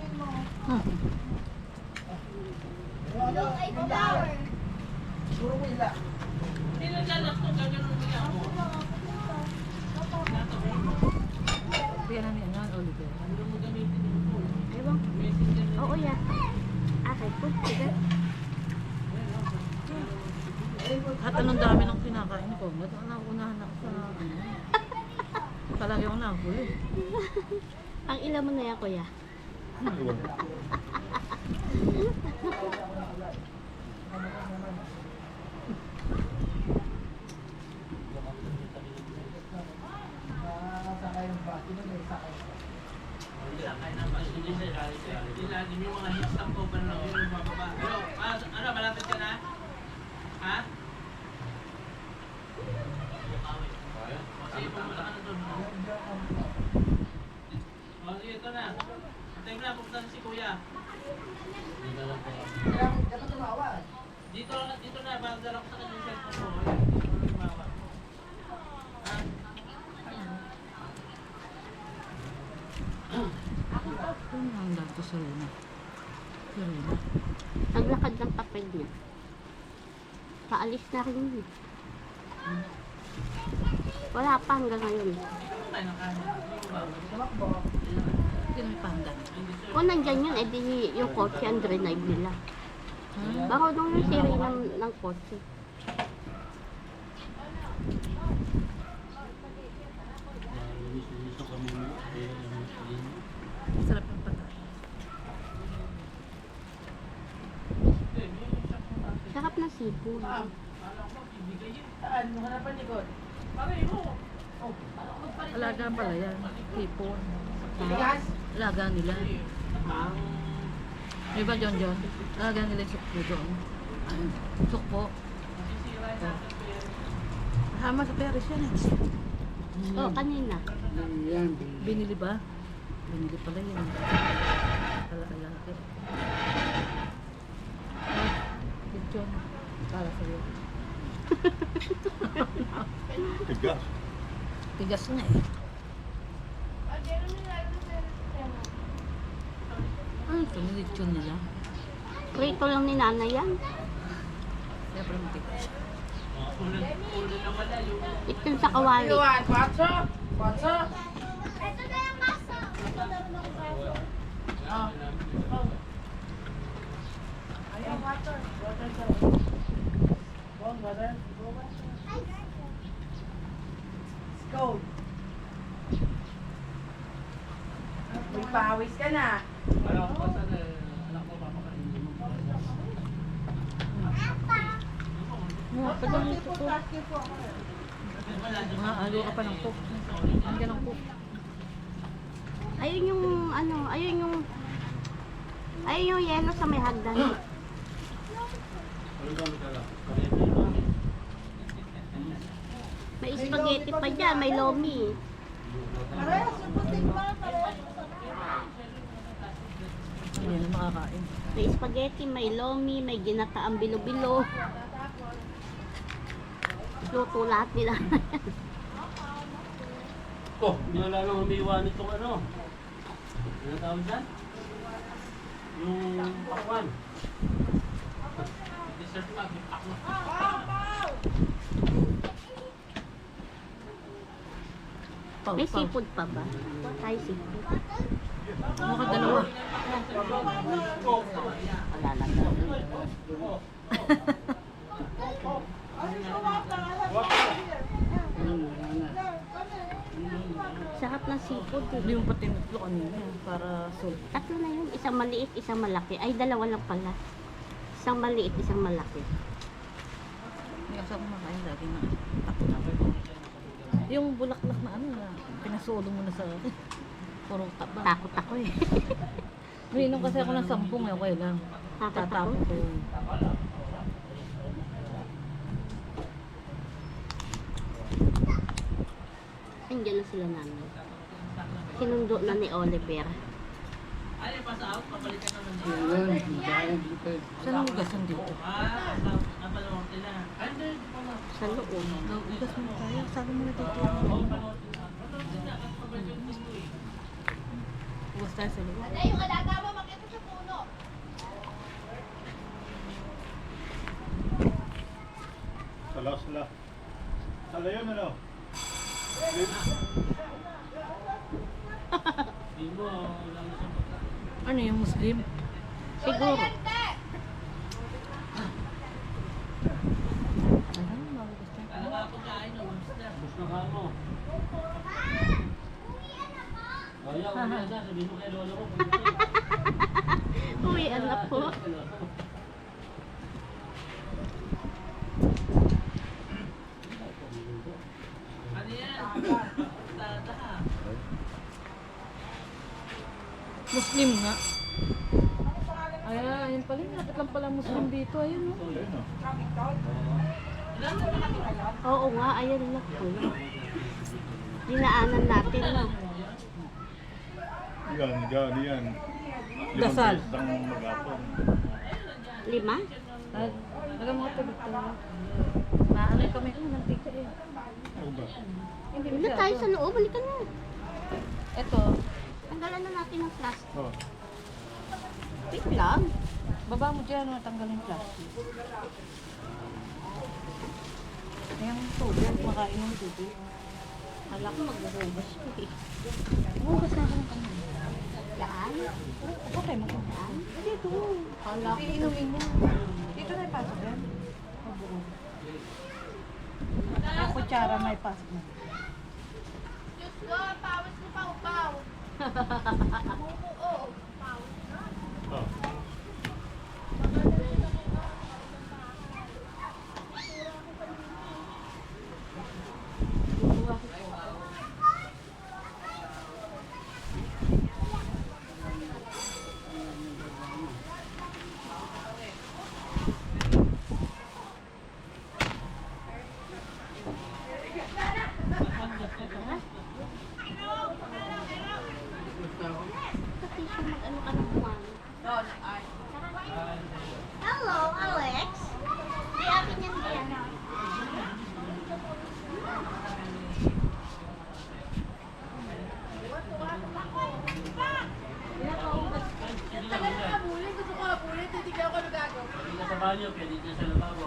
Look, ay flower. Bigyan namin yan, Oliver. Ewan. Oo, yan. Akay po. Sige. At anong dami ng kinakain ko. Naunahan ako sa ano. Palagi ako nakahuli. Ang ilan mo na yan, kuya? Iwan. Ilalim yung mga hits ng cover lang yun yung mababa. Ano, malapit ka na? Ha? Sige, pumunta ka na doon. O, sige, ito na. Antay mo na, pupunta na si Kuya. Dito na, bago dala ko sa kanya yung cellphone mo. Dito na lumawa. Ha? Ang dato sa Rina. Si Rina. Naglakad ng papel niya. Paalis na rin yun. Wala pa hanggang ngayon. Ano tayo ng kanin? Hindi na may panggan. Kung nandyan yun, edi yung kotse ang drive nila. Baka nung yung siri ng kotse. Sarap ng pagkain. Sarap na seafood. Alaga pala yan. Hipon. Alaga nila. Di ba, John? Alaga nila yung sukpo doon. Sukpo. Hama sa Paris yan eh. Oo, kanina. Binili ba? Binili pala yan. Alaga. John. Para sa'yo. Tigas. Tigas nga eh. Ano ito? Nilitsyon nila. Prito lang ni nanay yan. Kaya pala matigas. Ito yung sa kawali. Ito na yung masa. Ito na rin ako baso. May pawis ka na. Alam ko sa anak mo, papakainin mo. Alo ka pa ng cook. Nandiyan ang cook. Ayun yung ano, ayun yung yelo sa may hagdan. May spaghetti pa dyan, may lomi. Yan ang makakain. May spaghetti, may lomi, may ginataang bilo-bilo. Luto lahat nila. Oh, hindi na lang umiiwan itong ano. Ano tawag dyan? Yung pakwan. Dessert pa, may paklo. May seafood pa ba? Thai seafood. Mukha dalawa. Wala lang. Sarap ng seafood. Hindi mo pati nutlo kanina para soup. Tatlo na yun. Isang maliit, isang malaki. Ay, dalawa lang pala. Isang maliit, isang malaki. Hindi kasi ako makain lagi na tako. Yung bulaklak na ano na pinasulo mo na sa puro taba. Takot ako eh. Minom kasi ako ng 10 eh, okay lang. Takot Tatapo ako. ko. Andiyan na sila namin. Sinundo na ni Oliver. Ay, pass out, pabalikan naman dito. Saan ang ugasan dito? Napalawang nila. Ay, hindi. Sa loob. Ugas mo tayo. Sabi mo na dito. Ugas tayo sa loob. Ano yung alaga mo? Makita sa puno. Sala. Sala yun ano? Hindi mo, lang siya. Ano yung Muslim? Siguro. Ano? Magugas tayo. Ano nga pagkain ng monster? Gusto ka mo. Kaya, umiyan na. Sabihin mo kay lolo mo. Uwi, anak po. Muslim nga. Ayan, ayun pala. Dapat lang pala Muslim dito. Ayun, no? Ayun, oh. Oo nga, ayan na po. Dinaanan natin, no? Yan. Dasal. Isang mag-apon. 5? Alam mo ito dito. Naanay kami ng mantika eh. Ano ba? Hindi Hindi na tayo sa loob, balikan na. Ito. Tanggalan na natin ang plastic. Oh. Wait lang. Baba mo dyan, matanggalin yung plastic. Yung tubig, makain ng tubig. Kala ko magbubugas ko eh. Bukas na ako ng kanina. Yan. Okay, magandaan. Dito. Kala ko. Iinumin mo. Dito na ipasok yan. Yung kutsara may pasok na. Diyos ko, pawis ni Pau Pau. Oo. Oh. Pati siya mag-ano ka ng kumano. Hello, Alex. Di akin yan yan. Hindi na sa banyo, kaya dito sa lababo.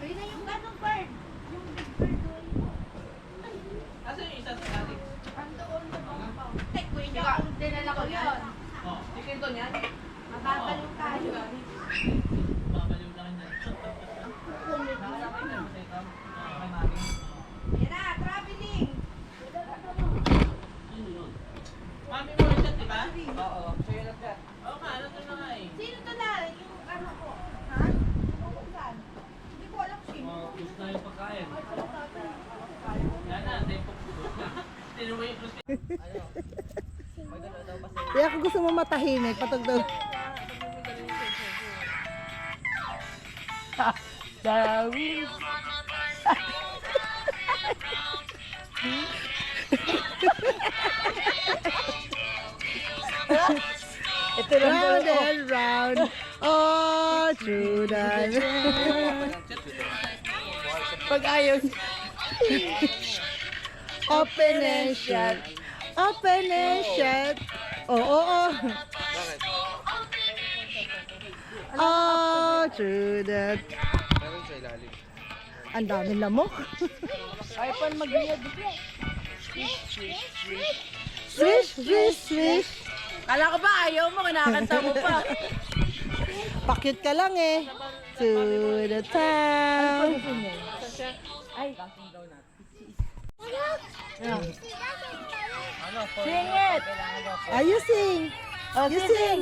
Ayun na yung ganong bird. Yung big bird doon. Asan yung isa sa Alex? Andoon na Pau Pau. Tek, kuya, kung dinala ko yun. Oh, si Quinton yan? Mababaliw tayo. Babaliw na rin yan. Nakasama yun sa ito. Kay Mami. Yan na, traveling. Sino yun? Mami mo rin siya, di ba? Oo. Siya yun lang. Oo nga, ano to na nga eh. Sino to na? Yung ano ko? Ha? Yung saan? Hindi ko alam sino. Gusto na yung pagkain. Yan na, tempo. Tinuwi yung gusto. Kaya kung gusto mo matahimik, patag daw. Dawi. Ito lang round and round, all through the pag ayaw open and shut, open and shut. Oo. All through the... Ang daming lamok. Ay, pan mag-iyad. Swish, swish, swish. Kala ko ba ayaw mo, kinakanta mo pa. Pakyut ka lang eh. To the town. Sing it! You sing. You sing.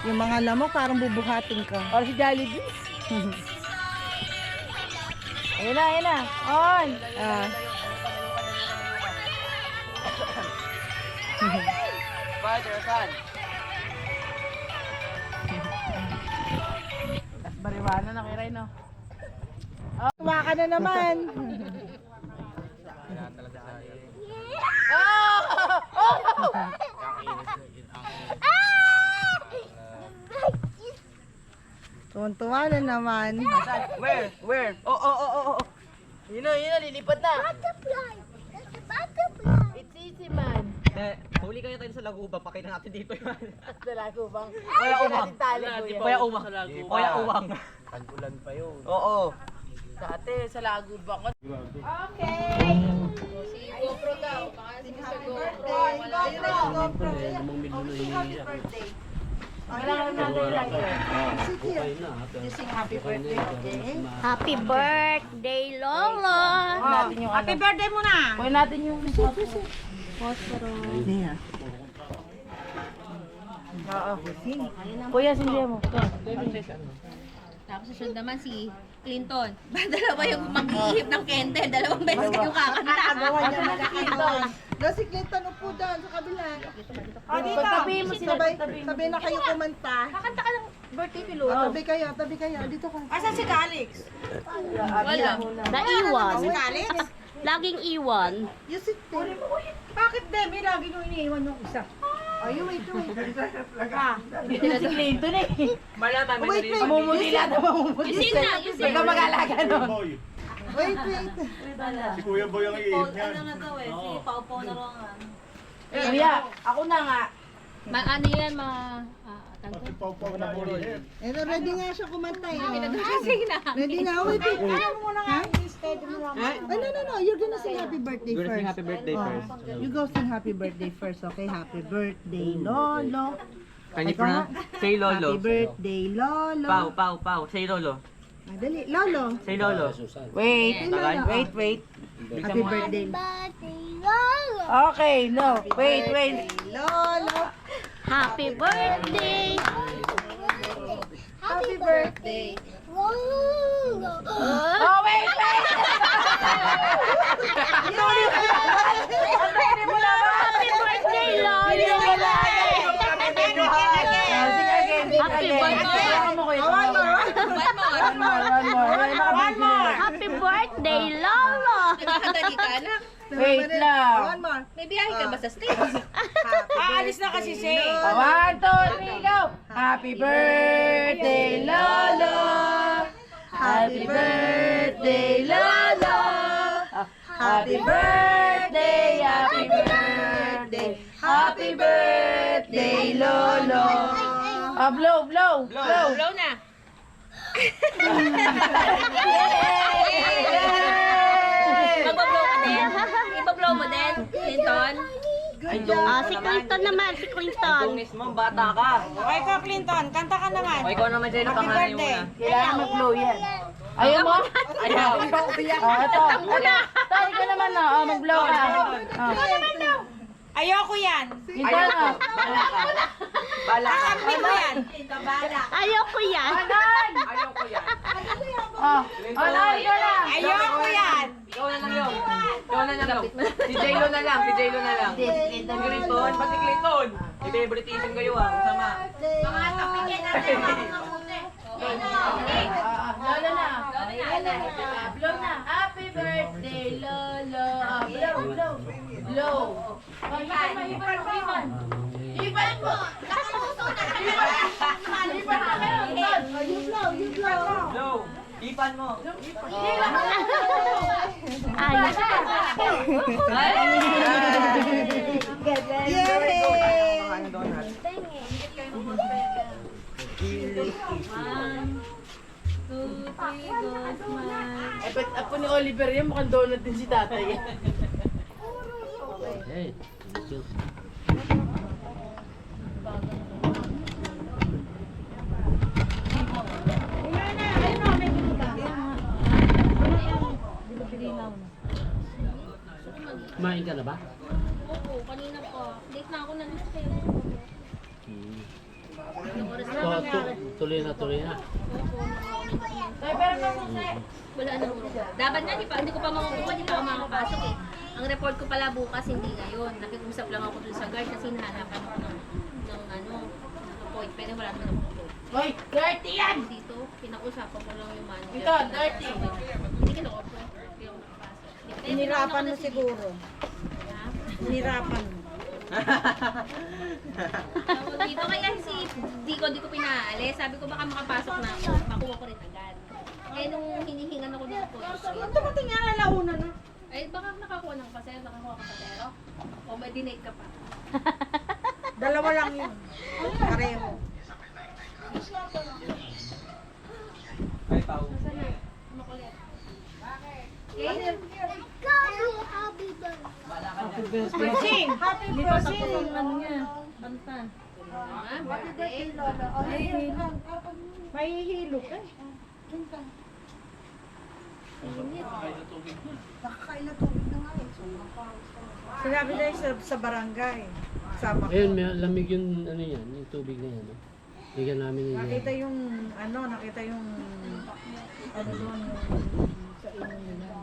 Yung mga lamok parang bubuhatin ka. Para si Jollibee. Ayun na, ayun na. On! Ah. Father, son. Bariwana na kay Rhino. Tuwa ka na naman. Tuwan-tuwa na naman. Where? Oh. Yun na, lilipad na. Butterfly. That's a butterfly. It's easy, man. Huli kayo tayo sa Laguba, pakita natin dito yun. Dalago bang? Kuya Umang. Kuya Umang. Kuya Umang. Tag-ulan pa yun. Oo. Dati sa lago bang. GoPro daw. Happy birthday. GoPro. Namang milyon na hinihiya. Kailangan natin lang yun. Okay na. Happy birthday, okay? Happy birthday, Lolo! Natin yung Happy birthday muna. Kunin natin yung Yeah. Kuya, sindihan mo. Tapos susunod naman si Clinton. Dalawa yung mag-iihip ng kente. Dalawang beses yung kakanta. Gawa niya mga Clinton. Doon si Clinton upo doon sa kabila. Pagtabihin mo sila. Sabay na kayo kumanta. Kakanta ka ng birthday ni Lolo. Tabi kayo. Dito ka. Asan si Alex? Wala. Naiwan. Si Alex? Laging iwan. You sit there. Bakit, Demi? Lagi nung iniiwan yung isa. Oh, you wait. Si Clinton eh. Malaman, may Wait. Mamumutila na mamumutila. Yusin na, yusin. Huwag ka mag-alaga nun. Boy. Wait. Si Kuya Boy ang iihip niyan. Kuya, ako na nga. Ano yan, Si Pau Pau na iihip. Eh, ready nga siya kumanta eh. Nagsising na. Ready na. Wait. Ano muna nga? No. You're gonna sing happy birthday first. Happy birthday first. You go sing happy birthday first, okay? Happy birthday, Lolo. Can you Ikaw nga. pronounce? Say Lolo. Happy birthday, Lolo. Pau. Say Lolo. Madali. Lolo. Say Lolo. Wait. Tagay. Wait. Happy birthday. Okay, no. Wait. Lolo. Happy birthday! Happy birthday. Oh, wait. Happy birthday, Lolo! Happy birthday! One more. Happy birthday, Lolo! Nagkakadali ka, anak. Wait lang. One more. May biyahe ka ba sa States? Aalis na kasi siya eh. 1, 2, 3, go! Happy birthday, Lolo! Happy birthday, Lolo! Happy birthday, happy birthday, happy birthday, Lolo! Ah, blow! Blow na. Magbablow ka din? Ibablow mo din, Clinton? Si Clinton naman, si Clinton. Dungis mo, bata ka. Okay ka, Clinton. Kanta ka naman. O ikaw naman sa'yo, pangalan mo na. Kailangan mag-blow yan. Ayaw mo? Ayaw. Ito. Tayo ka naman na. Mag-blow ka. Ayoko yan. Ito na. Bala ka. Kakampi mo yan. Ayoko yan. Ayaw ko yan. Tayo ka na. Ayoko yan. Ikaw na lang yun. Si J-Lo na lang. Clinton. Ba't si Clinton? I-favoritism kayo ah. Sama. Lolo na. Blow na. Happy birthday, Lolo. Blow. Ipan mo. You blow. Blow. Ipan mo. Ayos. Yay! Ako ni Oliver yan, mukhang donut din si tatay. Kumain ka na ba? Oo, kanina pa. Late na ako nandito kayo. Tuloy na. Wala na mo. Dapat nga, hindi ko pa makukuha, hindi pa ako makapasok eh. Ang report ko pala bukas, hindi ngayon. Nakikusap lang ako dun sa guard kasi hinahanapan ako ng appointment. Wala naman ako. Hoy, dirty yan! Dito, pinag-usapan ko lang yung manager. Ito, dirty. Hindi kinoko po. Hindi ako nakapasok. Hinirapan mo siguro. Hinirapan mo. Dito kaya si di ko pinaalis. Sabi ko baka makapasok na ako. Makuha ko rin agad. Eh nung hinihingan ako ng police. Dumating nga alauna na. Eh baka nakakuha ng pasero, nakakuha ka pasero. O may dinate ka pa. Dalawa lang yun. Pareho. Ay, Pau. Makulit. Sing! Happy birthday! Ano niya? Kanta. Happy birthday, Lolo. Mahihilo ka. Nakakain na tubig na nga eh. Sinabi na yun sa barangay. Sama ko. Ayun, may lamig yung ano yan, yung tubig na yan. Bigyan namin yun. Nakita yung ano doon, sa inyo nila.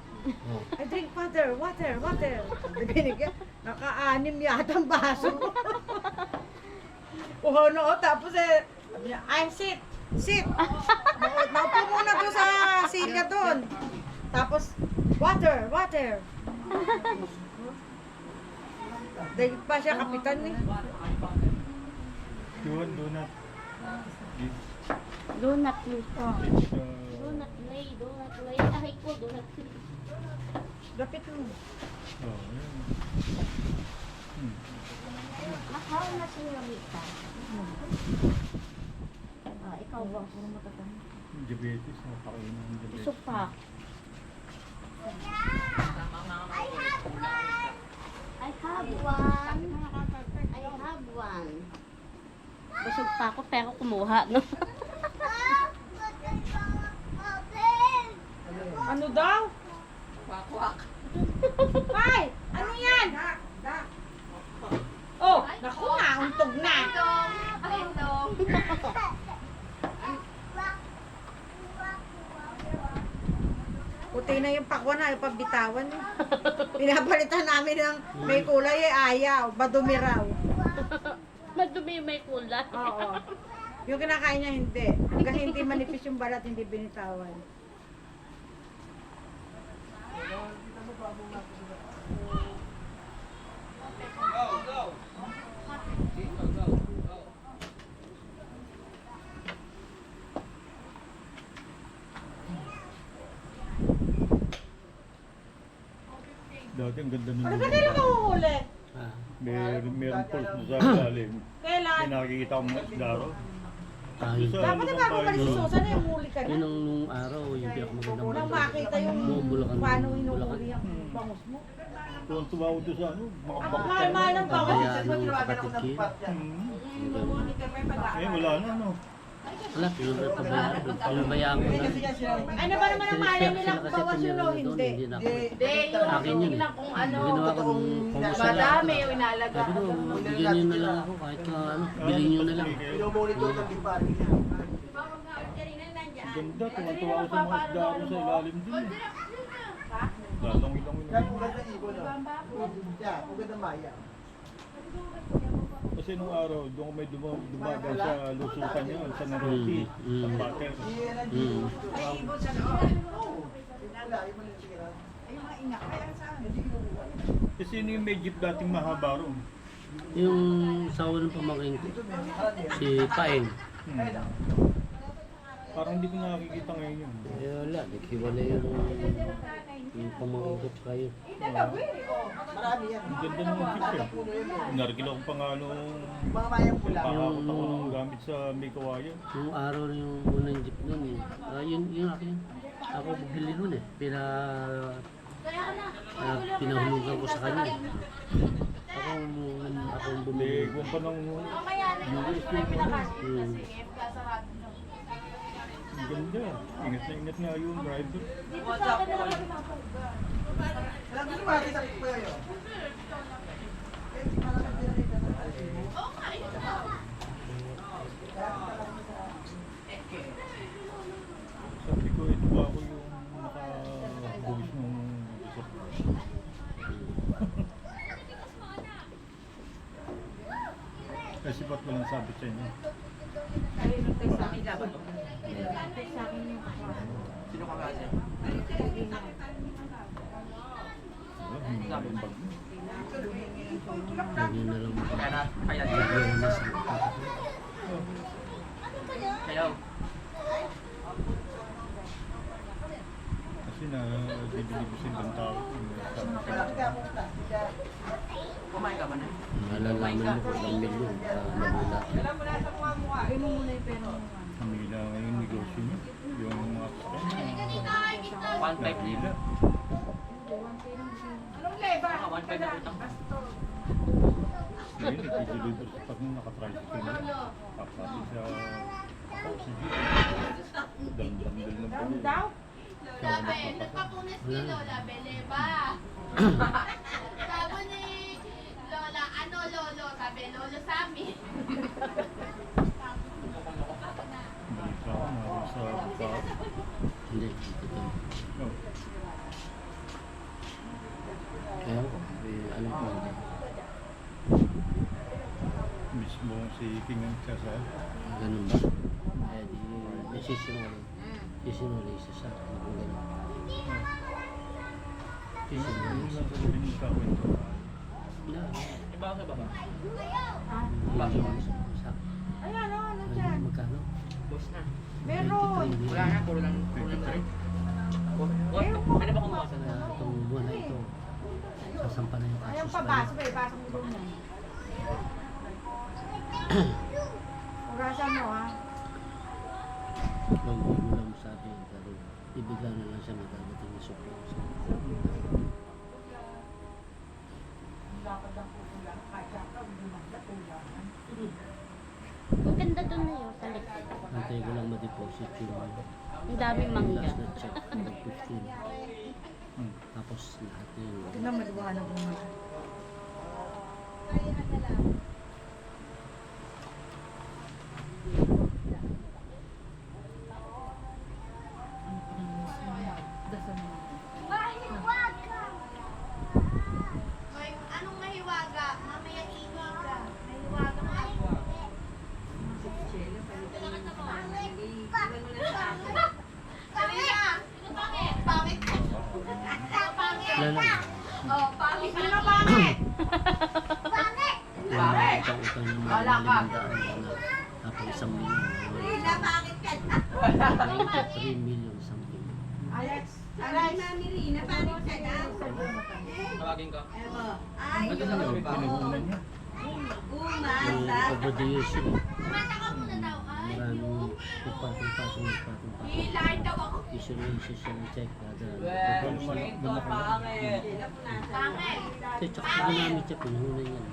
I drink water. Sabi binigyan, naka-anim yata ang baso. Tapos sabi niya, ay, sit. Naupo muna doon sa silya doon. Tapos, water. Dahil pa siya kapitan eh. Yun, donut. Donut lay. Uh, Donut lay. Ahay ko, donut lay. Gapit mo. oh, yun. Mahal na senyorita. Ikaw ba? Diabetes, napakain ng diabetes. Gusto pa. I have one. Busog pa ako pero kumuha, no? Ano daw? Wakwak. Ay! Ano yan? Oh, naku nga, untog na. Puti na yung pakwan na, yung pagbitawan. Eh. Pinapalitan namin ng may kulay ayaw, badumi raw. Madumi may kulay. Oo. Yung kinakain niya hindi. Hanggang hindi manipis yung balat, hindi binitawan. Dati ang ganda nung Ano ba nila mahuhuli? meron pulse doon sa ilalim. Kailan? May nakikita akong isdaro. Ayun. Dapat na bago malis sa Susan, yung huli ka Yun na. nung araw, yung pinakamagandang Nang banda. makita yung Bulacan. paano hinuhuli ang bangus mo. Kung tumawag doon sa ano, makabakit Mahal-mahal ng bangus. Kaya nung kapatid ko yun. Eh, wala na, no? Wala, pinubayaan ko na. Ano ba naman ang mahal nila kung bawas yun o hindi? Hindi na ako. Hindi, yung Akin yun. lang kung ano, Ginawa ko totoong nung pumusala. madami yung inalaga. Sabi ko, bigyan nyo na lang ako kahit na ano, bilhin nyo na lang. Ganda, tuwan-tuwa ako sa mga isdaro sa ilalim din. Lalong ilang Kasi nung araw, doon ko may dumagal sa lusukan niya, sa Naroki, sa Pater. Kasi sino yung may jeep dating mahaba ron? Yung sawa ng pamangkin ko, si Paeng. Parang hindi ko nakikita ngayon yun. Eh wala, naghiwalay yung pamangkin ko tsaka yun. Ang ganda naman jeep eh. Narigil ako pa nga nung pakakot ako ng gamit sa may kawayan. Yung araw na yung unang jeep nun eh. Yun akin. Ako bumili nun eh. Pinahulugan ko sa kanya. Akong bumili. Legwan pa ng US yung Ang ganda. Ingat na ingat nga yung driver. Sabi ko, ito ba ako yung nakabuwis ng isip. Kasi ba't walang sabit sa inyo? Sino ka kasi? Hindi na yung bag mo. Lagi na lang Kaya bigyan na sa Kaya Kasi na bibili ko sa ibang tao. kumain ka ba na? malalaman mo kung ang milyon Manila. Kamila yung negosyo niya. Yung mga One five Kamila. One five na utang. Ngayon, nagtitilibo sa pag nakatricycle niya. Kapatid sa oxygen. Dal-dal ng pag Daw? Nagpapunas ni Lola Beleba. Sabi ni Lola, ano Lolo? Sabi Lolo Sammy. balita ko na sa buka. Hindi, dito to. Oh. Kaya ko, alam ko hindi. Mismo si King ang sasabi. Ganun ba? Eh di, may sisinulay. Sisinulay siya sa akin kung ganun. Sisinulay siya. Sabi mo kakwento. Iba ka ba? Sa Ayan, ano dyan? magkano? Boss na. Meron. Wala na, puro lang. Ano ba kung basa na? Kaya itong buwan na ito, sasampa na yung Ayun kasus pa, pa baso niya. ba? Baso mo doon yan. Ugasan mo, ha? Huwag mo lang sabi, pero ibigla na lang siya magagating na support. Ang ganda doon na yun sa likod. Antay ko lang ma-deposit yung Ang daming mangga. last na check, 15. Tapos lahat na yun. Tingnan mo, liwanag mo. May, anong mahiwaga? Mamaya ihi ka. Mahiwaga mo ako. Dali na! Sino pangit? Pangit ko. Sino pangit? Wala lang. Oh, pangit. Sino pangit? Pangit! Wala lang itang utang ng mga Wala ka. 500,000 na tapos 1 million. Rina, pangit ka. 93 million something. Alex, Aray, Mami Rina, pangit ka na. Tawagin ka. Ay, Pinahunan niya. Yung over the years yun, kumanta ka muna daw. Ay, maraming nagpatong-patong. hilahin daw ako. Issue siya ng check. Kada. Pangit. Pangit. Kasi tsaka ginamit siya, pinuhunan niya.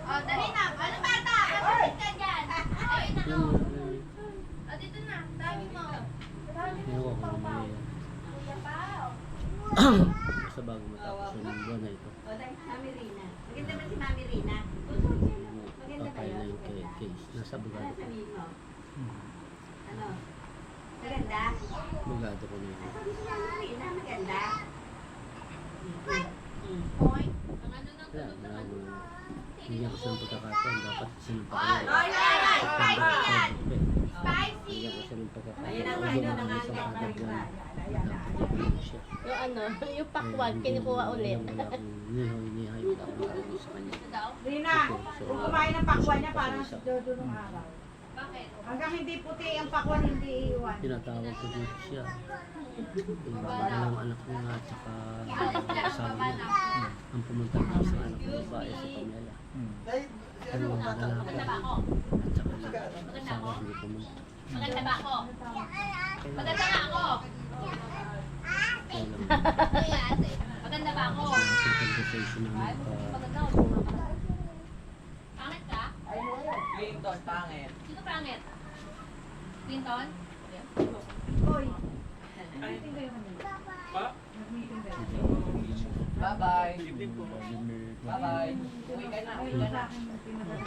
Oh, dali na. Ano bata? Kapatid ka dyan. Ayun na, Yung, oh. Oh, dito na. Dami mo. ewan ko naman yan. Basta bago matapos yung buwan na ito, Mami Rina. Maganda ba si Mami Rina? papay na yung case. Nasa abogado ko. Ano? Maganda? Abogado ko na yun. Sabi si Mami Rina, maganda. Point. Ang ano ng Kaya, malabo na. Bigyan ko siya ng pagkakataon. Dapat sinumpa ko yun. Ay, ay, ay! Spicy yan! Spicy! Bigyan ko siya ng pagkakataon. Huwag mo na isang kada buwan. Dapat ibigyan siya. Yung ano, yung pakwan, kinukuha ulit. Wala akong nihay. Wala akong nakakita sa kanya. Ito daw? Rina, kung kumain ng pakwan niya, parang si Dodo nung araw. Bakit? Hanggang hindi puti ang pakwan, hindi iiwan. Tinatawag ko dito siya. Yung dalawang anak niya at saka asawa niya. Ang pumunta ng isang anak ng babae sa pamilya. Ano yung lalaki Maganda ba ako? at saka yung asawa hindi pumunta. Maganda ba ako? Maganda nga ako! Kaya lang, Kaya ate, maganda ba ako? yung conversation namin Maganda pa. ako. Pangit ka? Clinton, pangit. Sino pangit? Clinton? Hoy, Bye-bye. Yung may Bye-bye. Uwi ka na, uwi ka na.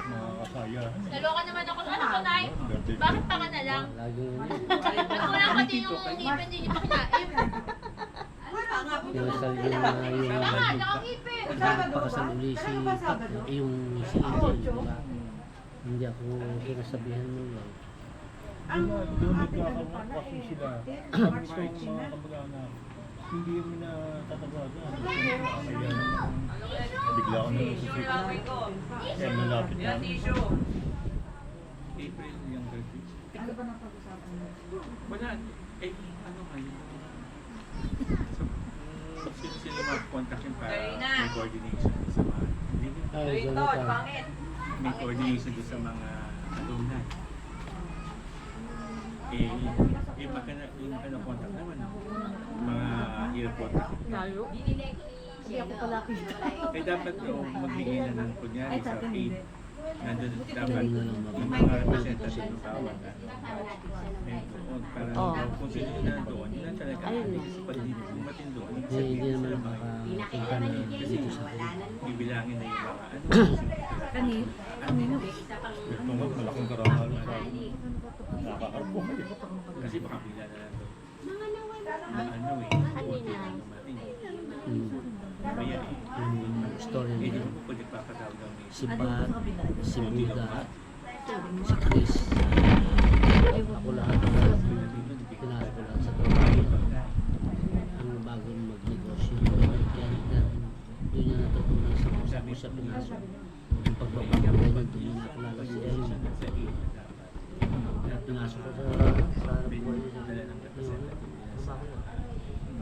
nakakasaya. Naloka naman ako. Ano ko, Nay? Bakit pa ka na lang? Lagi yun. Ba't wala ka din yung ngipin, hindi niyo pa kinaim? Pinasal yun na yung Tama, nakangipin. nagpakasal uli si yung si Angel, di ba? Hindi ako pinasabihan mo lang. Doon nagkakaroon kasi sila. Gusto ng mga kamag-anak. Hindi kami na tatawagan. Bigla ko na nasusik. Kaya nalapit na. Tissue. April yung birthday. ano ba nang pag-usapan mo? Wala. Eh, ano kayo? So, sino mag-contact yung para Karina. may coordination doon sa mga... Hindi, Ay, Clinton, ganun ka. pangit. may coordination doon sa mga alumni. Yung contact naman, mga airport. Hindi ako pala kita. Eh, dapat yung magbigay na ng kunyari sa aid. Nandun dapat Hindi na lang yung mga representative ng bawat. Para kung sino na doon, yun na talaga. Kasi pag hindi dumating doon, Hindi naman makapunta na dito sa akin. bibilangin na yung mga ano. Ito nga, malaking karangal sa nakakaroon. Kasi baka bigla na lang doon. na ano eh. Kanina. Kaya eh. Yung story Hindi nila, mo pwede pakatawag ng si Pat, si Buda, si Chris. Ako lahat pinahal ko lahat sa trabaho. Ang bagong magnegosyo. Kaya doon niya natutunan sa kung ko siya pinasok. Yung pagbabago na yun, doon niya nakilala si Elma. Kaya pinasok ko sa buhay niya.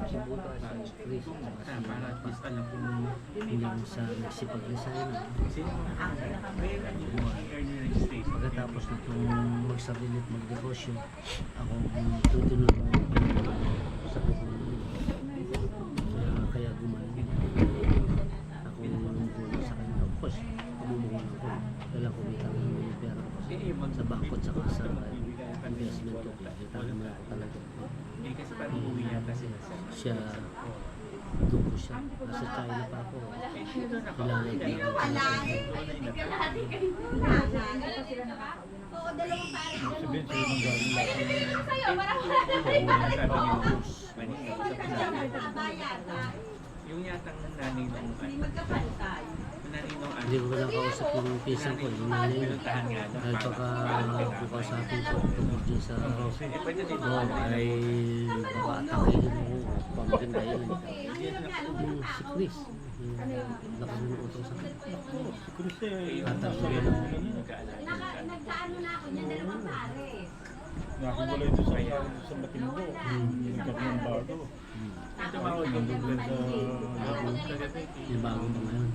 Si Buda, si Chris, si Pat. Hindi mo sa nagsipag-resign. Pagkatapos nitong magsarili at magnegosyo, ako tutunod sa kukunin. Kaya gumaling. Ako nung sa kanya. Of course, pamumuhunan ko. Kailangan kumita ng mga pera ko sa bangko at saka sa investment ko. Kita naman ako talaga. Siya, doon ko siya. Nasa China pa ako. Kailangan ko Sabihin sa'yo nang galing lahat. Yung yatang nanay nung hindi ko lang kausap yung pinsan ko, yung nanay niya. Dahil baka kukausapin ko tungkol dyan sa doon ay baka atake din ako, pamagandahin. Yung si Chris, lakas mo ng utang sa akin. Si Chris eh, Tatanggol na ako. Nagkaano na ako niyan, dalawang pare. nakakulay doon sa Matimbo. Nagkaroon ng bago. Ayun, nandun din sa Labo. Yung bago ba ngayon?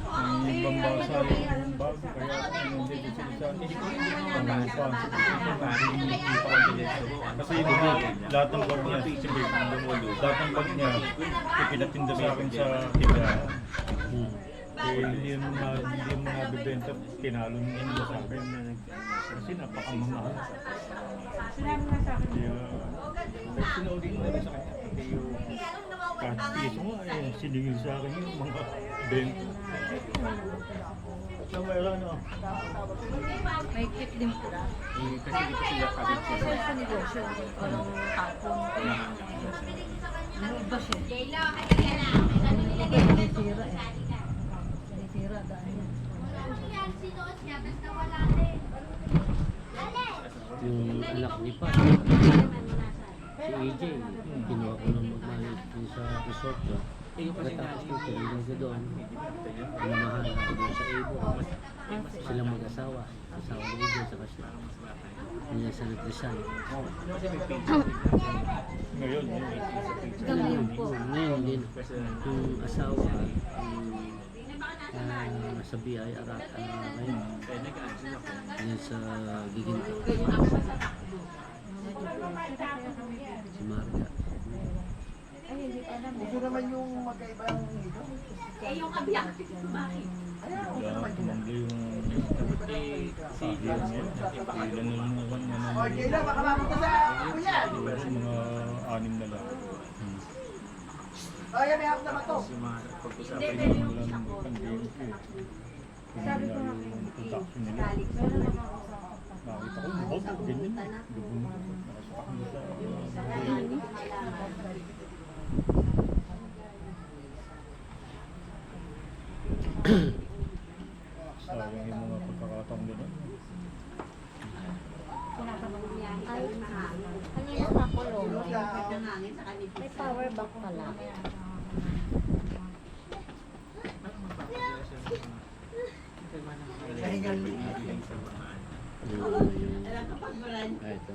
Ang ibang basa yung bago, kaya hindi din sila sa pangapan. Kasi lahat ng bag niya, lahat ng bag niya, ipinatinda sa akin sa tindahan. Eh, hindi mo nabibenta, pinalo nila sa akin. Kasi napakamahal. Kaya, sinauli ko na sa kanya. Kasi yung kahit piso nga, sinigil sa akin yung mga bento. So, mayroon ano? May kit din po. Kasi dito sila kabit Kasi sa negosyo, walang tapon. Ano ba siya? Jayla, kaya na. Sinisira eh. Sinisira dahil. Yan, sinuot niya, basta wala din. Yung anak ni Pa, si AJ, kinuha ko ng magmahal dun sa resort ko. Pagkatapos ko, tinignan ko doon. Pinamahan ako doon sa Evo. Silang mag-asawa. Asawa ni AJ, saka siya. Hindi sa nag-resign. Ngayon, Ngayon po, ngayon din. Yung asawa, sa BI Arat, ngayon. Yan sa Giginto. Si Marga. Ito naman yung magkaibang ito. Eh, yung kabiyak, bakit? tumangli yung sahiyan niya. Ilan na naman O, Jayla, baka mapunta sa kuya. mga 6 na lang. O, yan, may hapon na ba ito? Kaya wala nang pandemic eh. Sabi ko nga yung production nila. Nakita ko, bubog, ganyan. Lubong na. Nakaspak mo sa sayang yung mga pagkakataong nila. Ay, kanina kakulong. May power bank pala. Ito.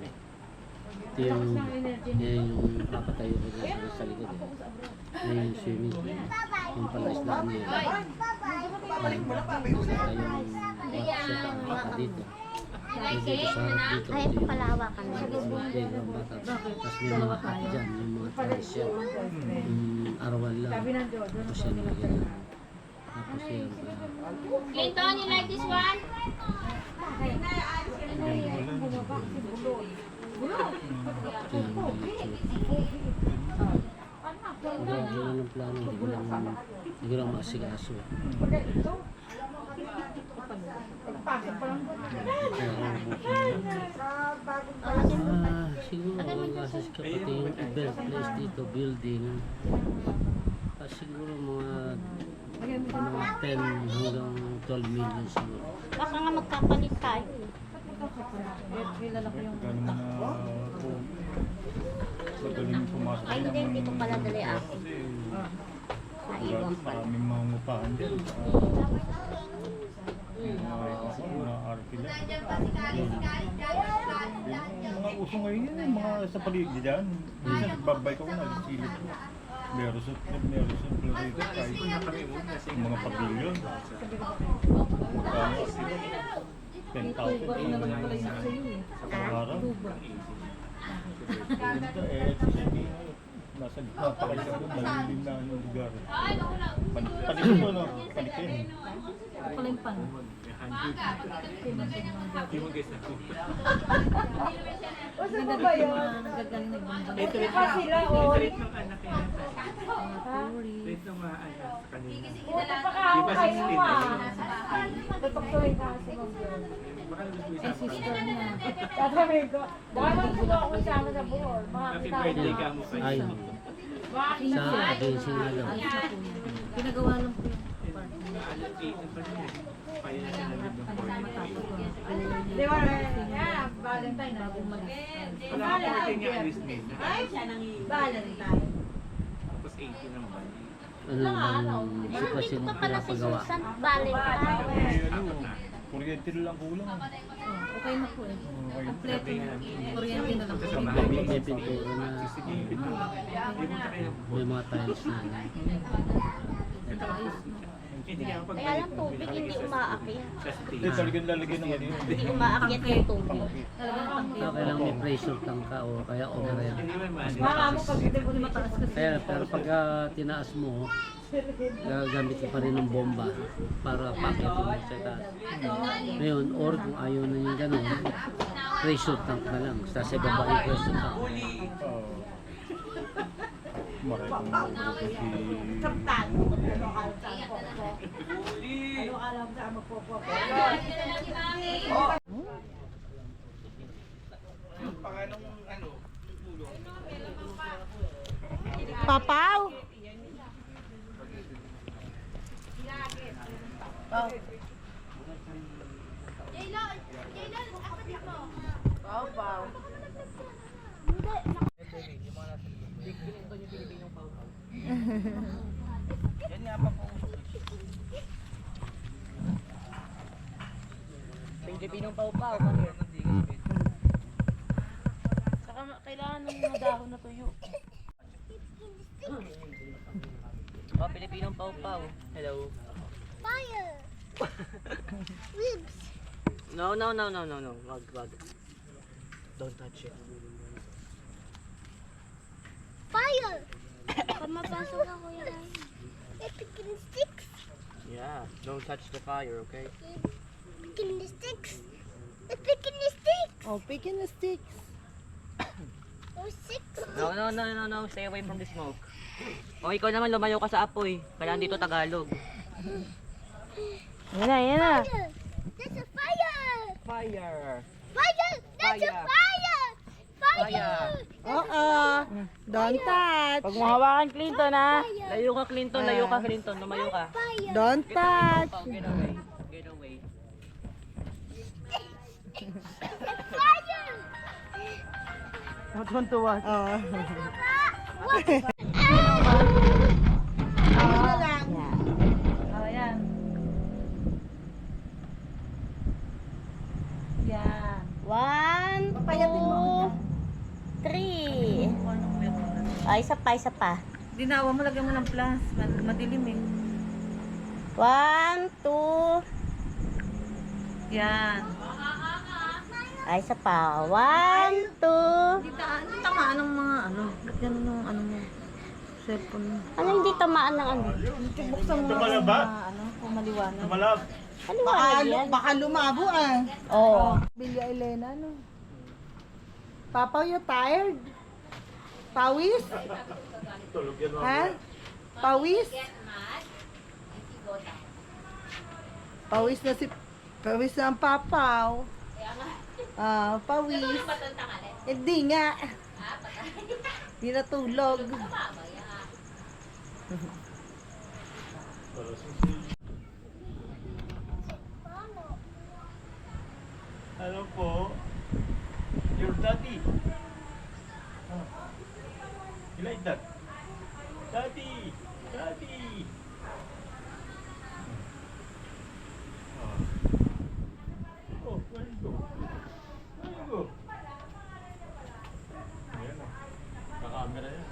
Ito yung papatayo ko dyan sa likod. Yan yung swimming pool. Yung pala islaan niya. Yung workshop dito. Dito sa harap dito. Ay, ito palawakan na. Yung mga playground bata. Tapos may mga kat dyan. Yung mga tradisyon. Yung arawan lang. Tapos yan mga ganyan. Tapos yan. Clinton, you like this one? Wala ng plano, hindi ko lang maasikaso. Siguro process ka pati yung i-build place dito, building. Siguro mga 10 hanggang 12 million siguro. Baka nga magkapalit tayo. Ganun na kung magaling pumasok. Ay, hindi, hindi ko pala dali ako. Kasi Naiwan pala. maraming mga ngupahan dyan. Mga arkila. Yung mga uso ngayon yun, yung mga sa paligid dyan. Minsan nagbabay ko na, silip ko. Meron sa rito, kahit yung mga pavilion. Kaya 10,000 sa araw. Nasa gitna pa kayo doon, malilim na yung lugar. Palikit ko, no? Palikit. Kalimpan. Ganda ba yun? Nagagaling nagbambang. Ito rin pa sila, oh. Ito rin ng anak niya. Ito ng mga anak sa kanina. Di ba 16 na yun? Baka nabis mo isama ka. Happy birthday ka mo kayo. Ay, sa agency nga daw. Pinagawa lang po. Allocated pa rin. Payo na siya nalib ng 40. Di ba? Yeah, Valentine na umalis. Wala ka 14 niya alis din. Valentine. Tapos 18 ang bali. Ano bang sitwasyon Dito ng pala si pinapagawa? Susan Valentine. Kuryente lang kulang. Okay na po eh. Kompleto na. Kuryente na lang po. May pintura na, may mga tiles na. Hindi ka kapag Kaya lang tubig, hindi umaakyat. Eh, talagang lalagyan ng ano yun. Hindi umaakyat yung tubig. Talagang tangke. So, kailangan may pressure tank ka o kaya overhead. Hindi man man. Baka mo pag hindi ko mataas kasi. Kaya, pero pag tinaas mo, gagamit ka pa rin ng bomba para paakyat mo sa taas. Ngayon, or kung ayaw na yung ganun, pressure tank na lang. Sa ibaba yung pressure tank. Maraming kasi Papaw! Pilipinong pau-pau. Saka kailangan ng mga dahon na tuyo. Oh, Pilipinong pau-pau. Hello. Fire! Ribs! No. Wag. Don't touch it. Fire! Pamapasok ako yan. Picking sticks. Yeah, don't touch the fire, okay? Picking the sticks. Picking the sticks. Oh, picking the sticks. Oh, six. No. Stay away from the smoke. O, ikaw naman lumayo ka sa apoy. Kailangan dito Tagalog. Yan na. Fire! There's a fire! Fire. Fire! There's a fire! Fire! Don't touch. Pag mo hawakan Clinton ha. Layo ka Clinton, lumayo ka. Fire! Don't touch. Get away. Get away. Fire! Tuwan-tuwa. What? Na lang. Oh, yan. Yan. 1, Papayatin mo. 2, 3. Ay, isa pa. Dinawa mo, lagyan mo ng plus. Madilim eh. 1, 2. Yan. Ay, isa pa. 1, 2. Hindi tamaan ng mga ano. Ba't ganun yung ano mo? Cellphone mo. Ano hindi tamaan ng ano? Buksan mo Tumalab yung ba? mga ano, kung maliwanag. Tumalab. Ano ba yan? Baka lumabo ah. Oo. Bilya Elena, no? Papa, you tired? Pawis? Tulog yan Ha? Pawis? Pawis na ang papaw. Pawis. Hindi nga. Hindi natulog. Ano po? Your daddy. You like that? Daddy! Daddy! Oh, where you go? Where you go? Ayan o. Kakamera yan.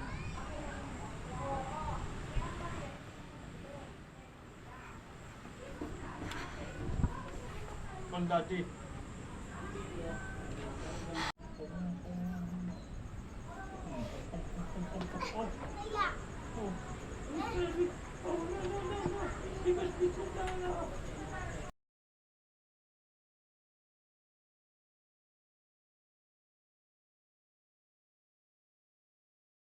Come, daddy.